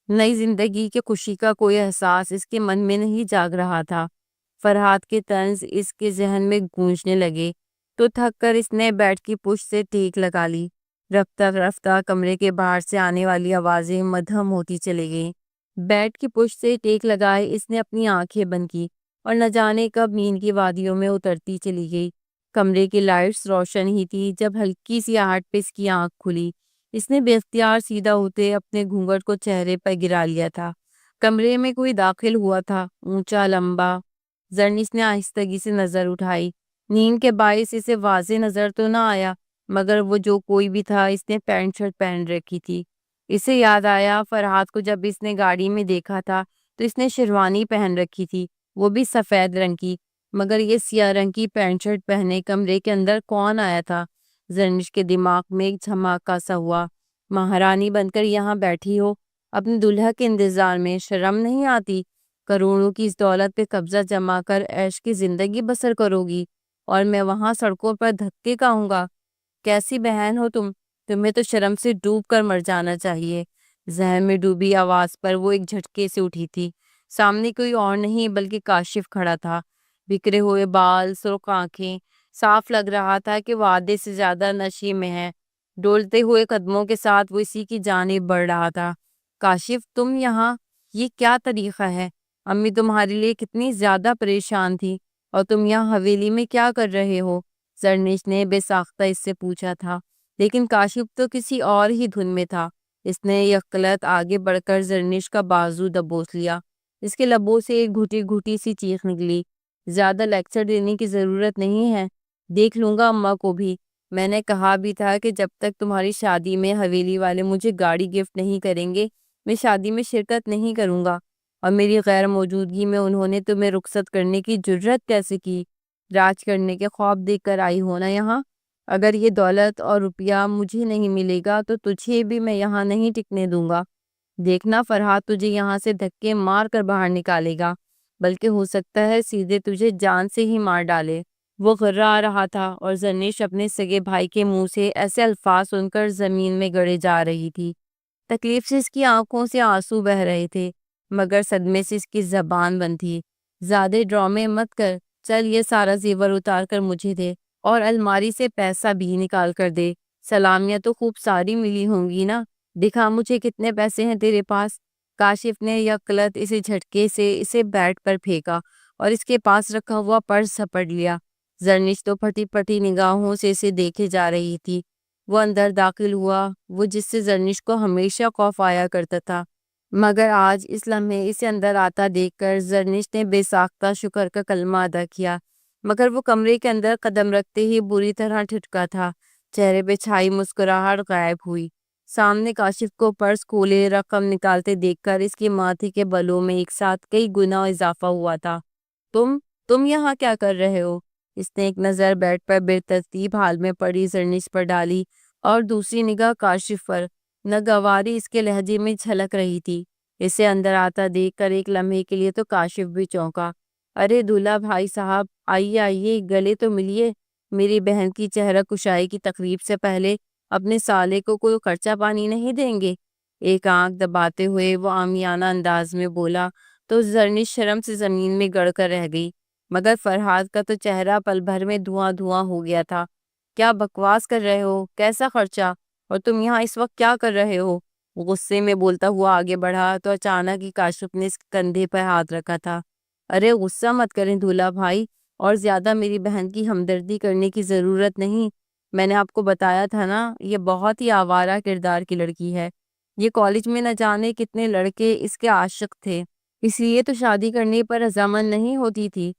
نئی زندگی کی خوشی کا کوئی احساس اس کے من میں نہیں جاگ رہا تھا۔ فرحاد کے طنز اس کے ذہن میں گونجنے لگے تو تھک کر اس نے بیڈ کی پشت سے ٹیک لگا لی۔ رفتہ رفتہ کمرے کے باہر سے آنے والی آوازیں مدھم ہوتی چلی گئیں۔ بیڈ کی پشت سے ٹیک لگائے اس نے اپنی آنکھیں بند کی اور نہ جانے کب نیند کی وادیوں میں اترتی چلی گئی۔ کمرے کی لائٹس روشن ہی تھی جب ہلکی سی آہٹ پہ اس کی آنکھ کھلی۔ اس نے بے اختیار سیدھا ہوتے اپنے گھونگھٹ کو چہرے پر گرا لیا تھا۔ کمرے میں کوئی داخل ہوا تھا، اونچا لمبا۔ زرنش نے آہستگی سے نظر اٹھائی۔ نیند کے باعث اسے واضح نظر تو نہ آیا، مگر وہ جو کوئی بھی تھا اس نے پینٹ شرٹ پہن رکھی تھی۔ اسے یاد آیا فرحاد کو جب اس نے گاڑی میں دیکھا تھا تو اس نے شیروانی پہن رکھی تھی، وہ بھی سفید رنگ کی، مگر یہ سیاہ رنگ کی پینٹ شرٹ پہنے کمرے کے اندر کون آیا تھا؟ زرنش کے دماغ میں ایک دھماکہ سا ہوا۔ مہارانی بن کر یہاں بیٹھی ہو، اپنے دلہا کے انتظار میں، شرم نہیں آتی؟ کروڑوں کی اس دولت پہ قبضہ جما کر عیش کی زندگی بسر کرو گی اور میں وہاں سڑکوں پر دھکے کھاؤں گا؟ کیسی بہن ہو تم؟ تمہیں تو شرم سے ڈوب کر مر جانا چاہیے۔ ذہن میں ڈوبی آواز پر وہ ایک جھٹکے سے اٹھی تھی۔ سامنے کوئی اور نہیں بلکہ کاشف کھڑا تھا۔ بکھرے ہوئے بال، سرخ آنکھیں، صاف لگ رہا تھا کہ وہ آدھے سے زیادہ نشے میں ہے۔ ڈولتے ہوئے قدموں کے ساتھ وہ اسی کی جانب بڑھ رہا تھا۔ کاشف، تم یہاں؟ یہ کیا طریقہ ہے؟ امی تمہارے لیے کتنی زیادہ پریشان تھی، اور تم یہاں حویلی میں کیا کر رہے ہو؟ زرنش نے بے ساختہ اس سے پوچھا تھا، لیکن کاشف تو کسی اور ہی دھن میں تھا۔ اس نے یکلت آگے بڑھ کر زرنش کا بازو دبوس لیا۔ اس کے لبوں سے ایک گھٹی گھٹی سی چیخ نکلی۔ زیادہ لیکچر دینے کی ضرورت نہیں ہے، دیکھ لوں گا اماں کو بھی۔ میں نے کہا بھی تھا کہ جب تک تمہاری شادی میں حویلی والے مجھے گاڑی گفٹ نہیں کریں گے، میں شادی میں شرکت نہیں کروں گا۔ اور میری غیر موجودگی میں انہوں نے تمہیں رخصت کرنے کی جرت کیسے کی؟ راج کرنے کے خواب دیکھ کر آئی ہو نا یہاں؟ اگر یہ دولت اور روپیہ مجھے نہیں ملے گا تو تجھے بھی میں یہاں نہیں ٹکنے دوں گا۔ دیکھنا فرحاد تجھے یہاں سے دھکے مار کر باہر نکالے گا، بلکہ ہو سکتا ہے سیدھے تجھے جان سے ہی مار ڈالے۔ وہ غرا رہا تھا اور زرنش اپنے سگے بھائی کے منہ سے ایسے الفاظ سن کر زمین میں گڑے جا رہی تھی۔ تکلیف سے اس کی آنکھوں سے آنسو بہہ رہے تھے، مگر صدمے سے اس کی زبان بند تھی۔ زیادہ ڈرامے مت کر، چل یہ سارا زیور اتار کر مجھے دے اور الماری سے پیسہ بھی نکال کر دے۔ سلامیاں تو خوب ساری ملی ہوں گی نا، دکھا مجھے کتنے پیسے ہیں تیرے پاس۔ کاشف نے یکلت اسے جھٹکے سے اسے بیڈ پر پھینکا اور اس کے پاس رکھا ہوا پرس جھپٹ لیا۔ زرنش تو پھٹی پھٹی نگاہوں سے اسے دیکھے جا رہی تھی۔ وہ اندر داخل ہوا، وہ جس سے زرنش کو ہمیشہ خوف آیا کرتا تھا، مگر آج اس لمحے اسے اندر آتا دیکھ کر زرنش نے بے ساختہ شکر کا کلمہ ادا کیا۔ مگر وہ کمرے کے اندر قدم رکھتے ہی بری طرح ٹھٹکا تھا، چہرے پہ چھائی مسکراہٹ غائب ہوئی۔ سامنے کاشف کو پرس کھولے رقم نکالتے دیکھ کر اس کے ماتھے کے بالوں میں ایک ساتھ کئی گنا اضافہ ہوا تھا۔ تم تم یہاں کیا کر رہے ہو؟ اس نے ایک نظر بیڈ پر بے ترتیب حال میں پڑی زرنش پر ڈالی اور دوسری نگاہ کاشف پر۔ ناگواری اس کے لہجے میں جھلک رہی تھی۔ اسے اندر آتا دیکھ کر ایک لمحے کے لیے تو کاشف بھی چونکا۔ ارے دولہا بھائی صاحب، آئیے آئیے، گلے تو ملیے۔ میری بہن کی چہرہ کشائی کی تقریب سے پہلے اپنے سالے کو کوئی خرچہ پانی نہیں دیں گے؟ ایک آنکھ دباتے ہوئے وہ عامیانہ انداز میں بولا تو زرنش شرم سے زمین میں گڑ کر رہ گئی، مگر فرحاد کا تو چہرہ پل بھر میں دھواں دھواں ہو گیا تھا۔ کیا بکواس کر رہے ہو؟ کیسا خرچہ؟ اور تم یہاں اس وقت کیا کر رہے ہو؟ وہ غصے میں بولتا ہوا آگے بڑھا تو اچانک ہی کاشف نے اس کے کندھے پر ہاتھ رکھا تھا۔ ارے غصہ مت کریں دولہا بھائی، اور زیادہ میری بہن کی ہمدردی کرنے کی ضرورت نہیں۔ میں نے آپ کو بتایا تھا نا، یہ بہت ہی آوارہ کردار کی لڑکی ہے۔ یہ کالج میں نہ جانے کتنے لڑکے اس کے عاشق تھے، اس لیے تو شادی کرنے پر رضامند نہیں ہوتی تھی۔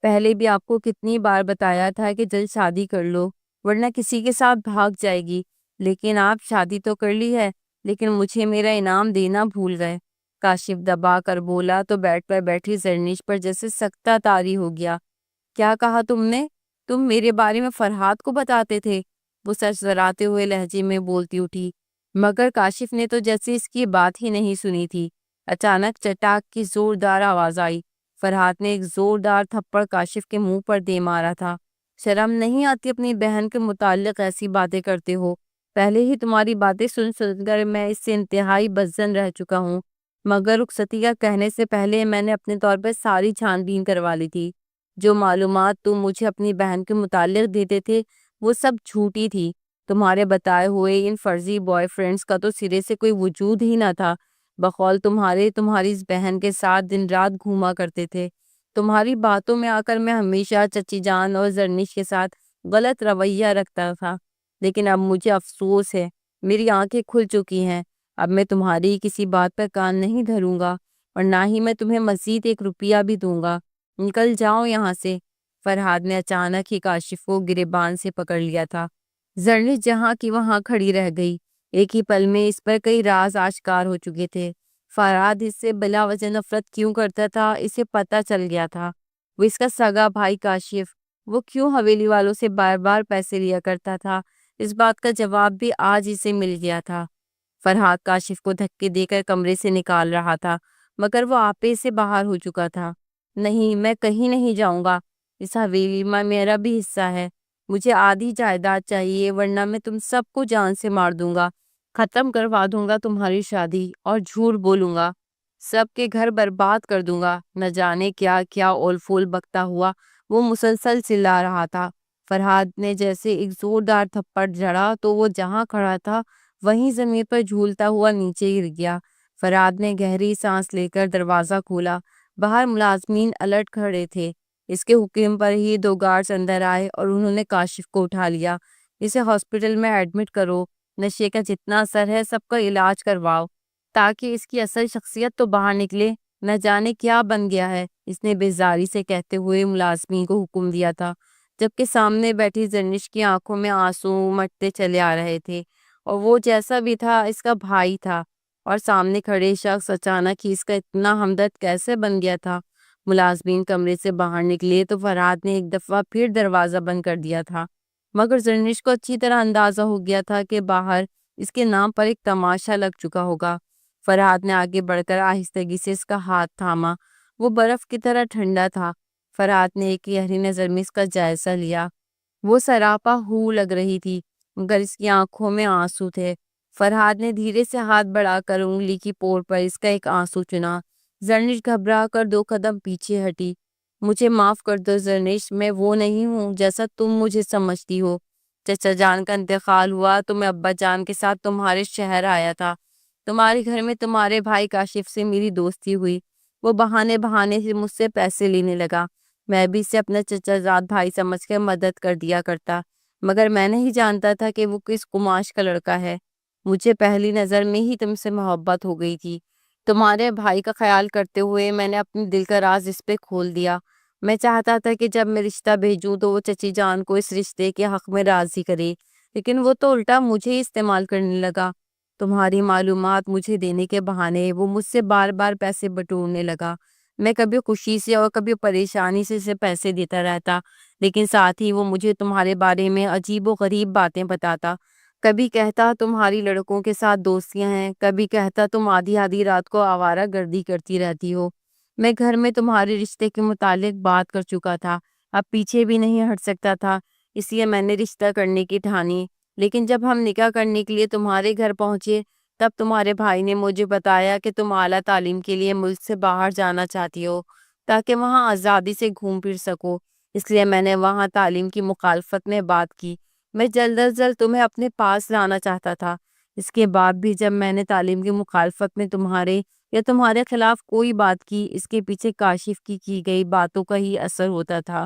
پہلے بھی آپ کو کتنی بار بتایا تھا کہ جلد شادی کر لو ورنہ کسی کے ساتھ بھاگ جائے گی، لیکن آپ شادی تو کر لی ہے، لیکن مجھے میرا انعام دینا بھول گئے۔ کاشف دبا کر بولا تو بیڈ پر بیٹھی زرنش پر جیسے سکتہ طاری ہو گیا۔ کیا کہا تم نے؟ تم میرے بارے میں فرحاد کو بتاتے تھے؟ وہ سچ ذراتے ہوئے لہجے میں بولتی اٹھی، مگر کاشف نے تو جیسے اس کی بات ہی نہیں سنی تھی۔ اچانک چٹاک کی زوردار آواز آئی۔ فرحاد نے ایک زوردار تھپڑ کاشف کے منہ پر دے مارا تھا۔ شرم نہیں آتی اپنی بہن کے متعلق ایسی باتیں کرتے ہو؟ پہلے ہی تمہاری باتیں سن سن کر میں اس سے انتہائی بدظن رہ چکا ہوں، مگر رخصتی کا کہنے سے پہلے میں نے اپنے طور پر ساری چھان بین کروا لی تھی۔ جو معلومات تم مجھے اپنی بہن کے متعلق دیتے تھے وہ سب جھوٹی تھی۔ تمہارے بتائے ہوئے ان فرضی بوائے فرینڈز کا تو سرے سے کوئی وجود ہی نہ تھا۔ بقول تمہاری اس بہن کے ساتھ دن رات گھوما کرتے تھے۔ تمہاری باتوں میں آ کر میں ہمیشہ چچی جان اور زرنش کے ساتھ غلط رویہ رکھتا تھا، لیکن اب مجھے افسوس ہے، میری آنکھیں کھل چکی ہیں۔ اب میں تمہاری کسی بات پر کان نہیں دھروں گا اور نہ ہی میں تمہیں مزید ایک روپیہ بھی دوں گا۔ نکل جاؤ یہاں سے۔ فرحاد نے اچانک ہی کاشف کو گریبان سے پکڑ لیا تھا۔ زرنش جہاں کی وہاں کھڑی رہ گئی۔ ایک ہی پل میں اس پر کئی راز آشکار ہو چکے تھے۔ فرحاد اس سے بلا وجہ نفرت کیوں کرتا تھا اسے پتہ چل گیا تھا۔ وہ اس کا سگا بھائی کاشف، وہ کیوں حویلی والوں سے بار بار پیسے لیا کرتا تھا، اس بات کا جواب بھی آج اسے مل گیا تھا۔ فرحاد کاشف کو دھکے دے کر کمرے سے نکال رہا تھا، مگر وہ آپے سے باہر ہو چکا تھا۔ نہیں، میں کہیں نہیں جاؤں گا۔ اس حویلی میں میرا بھی حصہ ہے۔ مجھے آدھی جائیداد چاہیے ورنہ میں تم سب کو جان سے مار دوں گا، ختم کروا دوں گا تمہاری شادی اور جھوٹ بولوں گا، سب کے گھر برباد کر دوں گا۔ نہ جانے کیا کیا اول فول بکتا ہوا وہ مسلسل چلا رہا تھا۔ فرحاد نے جیسے ایک زوردار تھپڑ جڑا تو وہ جہاں کھڑا تھا وہیں زمین پر جھولتا ہوا نیچے گر گیا۔ فرحاد نے گہری سانس لے کر دروازہ کھولا۔ باہر ملازمین الرٹ کھڑے تھے۔ اس کے حکم پر ہی 2 گارڈز اندر آئے اور انہوں نے کاشف کو اٹھا لیا۔ اسے ہاسپٹل میں ایڈمٹ کرو، نشے کا جتنا اثر ہے سب کا علاج کرواؤ تاکہ اس کی اصل شخصیت تو باہر نکلے۔ نہ جانے کیا بن گیا ہے، اس نے بیزاری سے کہتے ہوئے ملازمین کو حکم دیا تھا، جبکہ سامنے بیٹھی زرنش کی آنکھوں میں آنسو مٹتے چلے آ رہے تھے، اور وہ جیسا بھی تھا اس کا بھائی تھا، اور سامنے کھڑے شخص اچانک ہی اس کا اتنا ہمدرد کیسے بن گیا تھا۔ ملازمین کمرے سے باہر نکلے تو فرحاد نے ایک دفعہ پھر دروازہ بند کر دیا تھا، مگر زرنش کو اچھی طرح اندازہ ہو گیا تھا کہ باہر اس کے نام پر ایک تماشا لگ چکا ہوگا۔ فرحاد نے آگے بڑھ کر آہستگی سے اس کا ہاتھ تھاما۔ وہ برف کی طرح ٹھنڈا تھا۔ فرحات نے ایک گہری نظر میں اس کا جائزہ لیا۔ وہ سراپا ہو لگ رہی تھی مگر اس کی آنکھوں میں آنسو تھے۔ فرحات نے دھیرے سے ہاتھ بڑھا کر انگلی کی پور پر اس کا ایک آنسو چنا۔ زرنش گھبرا کر 2 قدم پیچھے ہٹی۔ مجھے معاف کر دو زرنش، میں وہ نہیں ہوں جیسا تم مجھے سمجھتی ہو۔ چچا جان کا انتقال ہوا تو میں ابا جان کے ساتھ تمہارے شہر آیا تھا۔ تمہارے گھر میں تمہارے بھائی کاشف سے میری دوستی ہوئی۔ وہ بہانے بہانے سے مجھ سے پیسے لینے لگا۔ میں بھی اسے اپنا چچا زاد بھائی سمجھ کے مدد کر دیا کرتا، مگر میں نہیں جانتا تھا کہ وہ کس قماش کا لڑکا ہے۔ مجھے پہلی نظر میں ہی تم سے محبت ہو گئی تھی۔ تمہارے بھائی کا خیال کرتے ہوئے میں نے اپنے دل کا راز اس پہ کھول دیا۔ میں چاہتا تھا کہ جب میں رشتہ بھیجوں تو وہ چچی جان کو اس رشتے کے حق میں راضی کرے، لیکن وہ تو الٹا مجھے ہی استعمال کرنے لگا۔ تمہاری معلومات مجھے دینے کے بہانے وہ مجھ سے بار بار پیسے بٹورنے لگا۔ میں کبھی خوشی سے اور کبھی پریشانی سے اسے پیسے دیتا رہتا، لیکن ساتھ ہی وہ مجھے تمہارے بارے میں عجیب و غریب باتیں بتاتا۔ کبھی کہتا تمہاری لڑکوں کے ساتھ دوستیاں ہیں، کبھی کہتا تم آدھی آدھی رات کو آوارہ گردی کرتی رہتی ہو۔ میں گھر میں تمہارے رشتے کے متعلق بات کر چکا تھا، اب پیچھے بھی نہیں ہٹ سکتا تھا، اس لیے میں نے رشتہ کرنے کی ٹھانی۔ لیکن جب ہم نکاح کرنے کے لیے تمہارے گھر پہنچے تب تمہارے بھائی نے مجھے بتایا کہ تم اعلیٰ تعلیم کے لیے ملک سے باہر جانا چاہتی ہو تاکہ وہاں آزادی سے گھوم پھر سکو، اس لیے میں نے وہاں تعلیم کی مخالفت میں بات کی۔ میں جلد از جلد تمہیں اپنے پاس لانا چاہتا تھا۔ اس کے بعد بھی جب میں نے تعلیم کی مخالفت میں تمہارے یا تمہارے خلاف کوئی بات کی، اس کے پیچھے کاشف کی گئی باتوں کا ہی اثر ہوتا تھا۔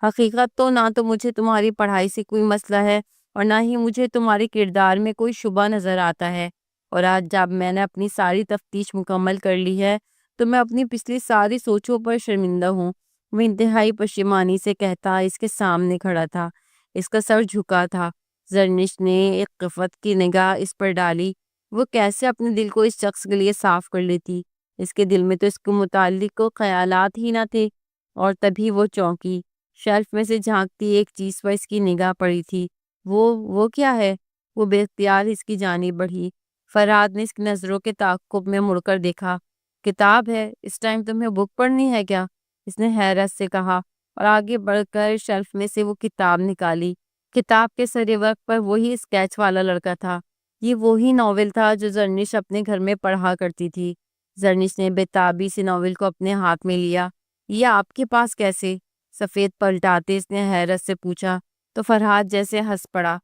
حقیقت تو نہ تو مجھے تمہاری پڑھائی سے کوئی مسئلہ ہے اور نہ ہی مجھے تمہارے کردار میں کوئی شبہ نظر آتا ہے، اور آج جب میں نے اپنی ساری تفتیش مکمل کر لی ہے تو میں اپنی پچھلی ساری سوچوں پر شرمندہ ہوں۔ وہ انتہائی پشیمانی سے کہتا اس کے سامنے کھڑا تھا، اس کا سر جھکا تھا۔ زرنش نے ایک خفت کی نگاہ اس پر ڈالی۔ وہ کیسے اپنے دل کو اس شخص کے لیے صاف کر لیتی؟ اس کے دل میں تو اس کے متعلق کو خیالات ہی نہ تھے۔ اور تبھی وہ چونکی۔ شیلف میں سے جھانکتی ایک چیز پر اس کی نگاہ پڑی تھی۔ وہ کیا ہے؟ وہ بے اختیار اس کی جانب بڑھی۔ فرحات نے اس کی نظروں کے تعاقب میں مڑ کر دیکھا۔ کتاب ہے، اس ٹائم تمہیں بک پڑھنی ہے کیا؟ اس نے حیرت سے کہا اور آگے بڑھ کر شیلف میں سے وہ کتاب نکالی۔ کتاب کے سرے ورق پر وہی اسکیچ والا لڑکا تھا۔ یہ وہی ناول تھا جو زرنش اپنے گھر میں پڑھا کرتی تھی۔ زرنش نے بے تابی سے ناول کو اپنے ہاتھ میں لیا۔ یہ آپ کے پاس کیسے؟ سفید پلٹاتے اس نے حیرت سے پوچھا تو فرحات جیسے ہنس پڑا۔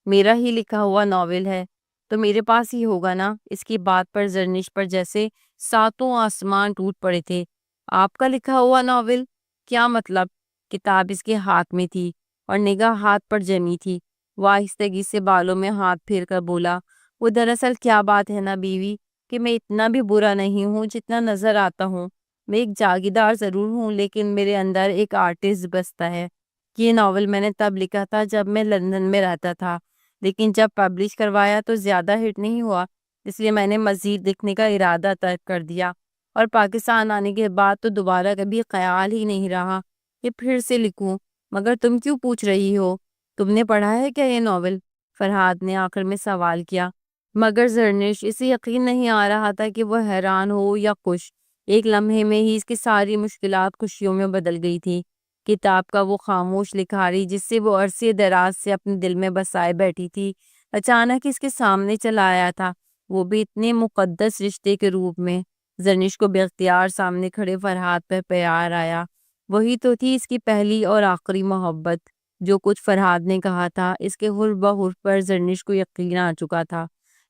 میرا ہی لکھا ہوا ناول ہے تو میرے پاس ہی ہوگا نا۔ اس کی بات پر زرنش پر جیسے ساتوں آسمان ٹوٹ پڑے تھے۔ آپ کا لکھا ہوا ناول؟ کیا مطلب؟ کتاب اس کے ہاتھ میں تھی اور نگاہ ہاتھ پر جمی تھی۔ وہ آہستگی سے بالوں میں ہاتھ پھیر کر بولا، وہ دراصل کیا بات ہے نا بیوی کہ میں اتنا بھی برا نہیں ہوں جتنا نظر آتا ہوں۔ میں ایک جاگیردار ضرور ہوں لیکن میرے اندر ایک آرٹسٹ بستا ہے۔ یہ ناول میں نے تب لکھا تھا جب میں لندن میں رہتا تھا، لیکن جب پبلش کروایا تو زیادہ ہٹ نہیں ہوا، اس لیے میں نے مزید لکھنے کا ارادہ ترک کر دیا، اور پاکستان آنے کے بعد تو دوبارہ کبھی خیال ہی نہیں رہا کہ پھر سے لکھوں۔ مگر تم کیوں پوچھ رہی ہو؟ تم نے پڑھا ہے کیا یہ ناول؟ فرحات نے آخر میں سوال کیا، مگر زرنش اسے یقین نہیں آ رہا تھا کہ وہ حیران ہو یا خوش۔ ایک لمحے میں ہی اس کی ساری مشکلات خوشیوں میں بدل گئی تھی۔ کتاب کا وہ خاموش لکھاری جس سے وہ عرصے دراز سے اپنے دل میں بسائے بیٹھی تھی، اچانک اس کے سامنے چلا آیا تھا، وہ بھی اتنے مقدس رشتے کے روپ میں۔ زرنش کو بے اختیار سامنے کھڑے فرحات پر پیار آیا۔ وہی تو تھی اس کی پہلی اور آخری محبت۔ جو کچھ فرحات نے کہا تھا اس کے حرف بحرف پر زرنش کو یقین آ چکا تھا۔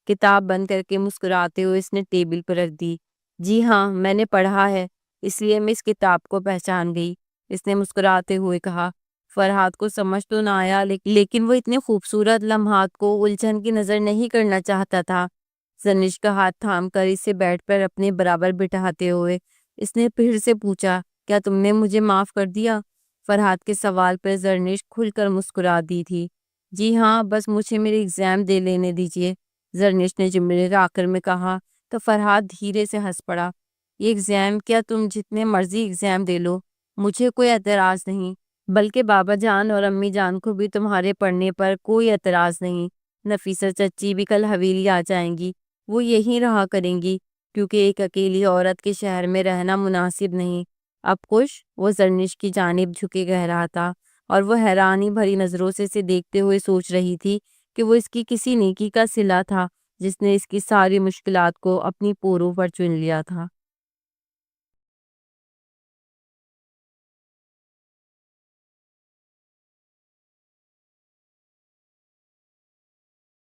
کتاب بند کر کے مسکراتے ہوئے اس نے ٹیبل پر رکھ دی۔ جی ہاں، میں نے پڑھا ہے، اس لیے میں اس کتاب کو پہچان گئی، اس نے مسکراتے ہوئے کہا۔ فرحات کو سمجھ تو نہ آیا لیکن وہ اتنے خوبصورت لمحات کو الجھن کی نظر نہیں کرنا چاہتا تھا۔ زرنش کا ہاتھ تھام کر اسے بیڈ پر اپنے برابر بٹھاتے ہوئے اس نے پھر سے پوچھا، کیا تم نے مجھے معاف کر دیا؟ فرحات کے سوال پر زرنش کھل کر مسکرا دی تھی۔ جی ہاں، بس مجھے میرے ایگزام دے لینے دیجیے، زرنش نے جملے کے آخر میں کہا تو فرحات دھیرے سے ہنس پڑا۔ یہ ایگزام کیا؟ تم جتنے مرضی ایگزام دے لو، مجھے کوئی اعتراض نہیں، بلکہ بابا جان اور امی جان کو بھی تمہارے پڑھنے پر کوئی اعتراض نہیں۔ نفیسہ چچی بھی کل حویلی آ جائیں گی، وہ یہیں رہا کریں گی کیونکہ ایک اکیلی عورت کے شہر میں رہنا مناسب نہیں۔ اب خوش وہ زرنش کی جانب جھکے کہہ رہا تھا اور وہ حیرانی بھری نظروں سے اسے دیکھتے ہوئے سوچ رہی تھی کہ وہ اس کی کسی نیکی کا صلہ تھا جس نے اس کی ساری مشکلات کو اپنی پوروں پر چن لیا تھا۔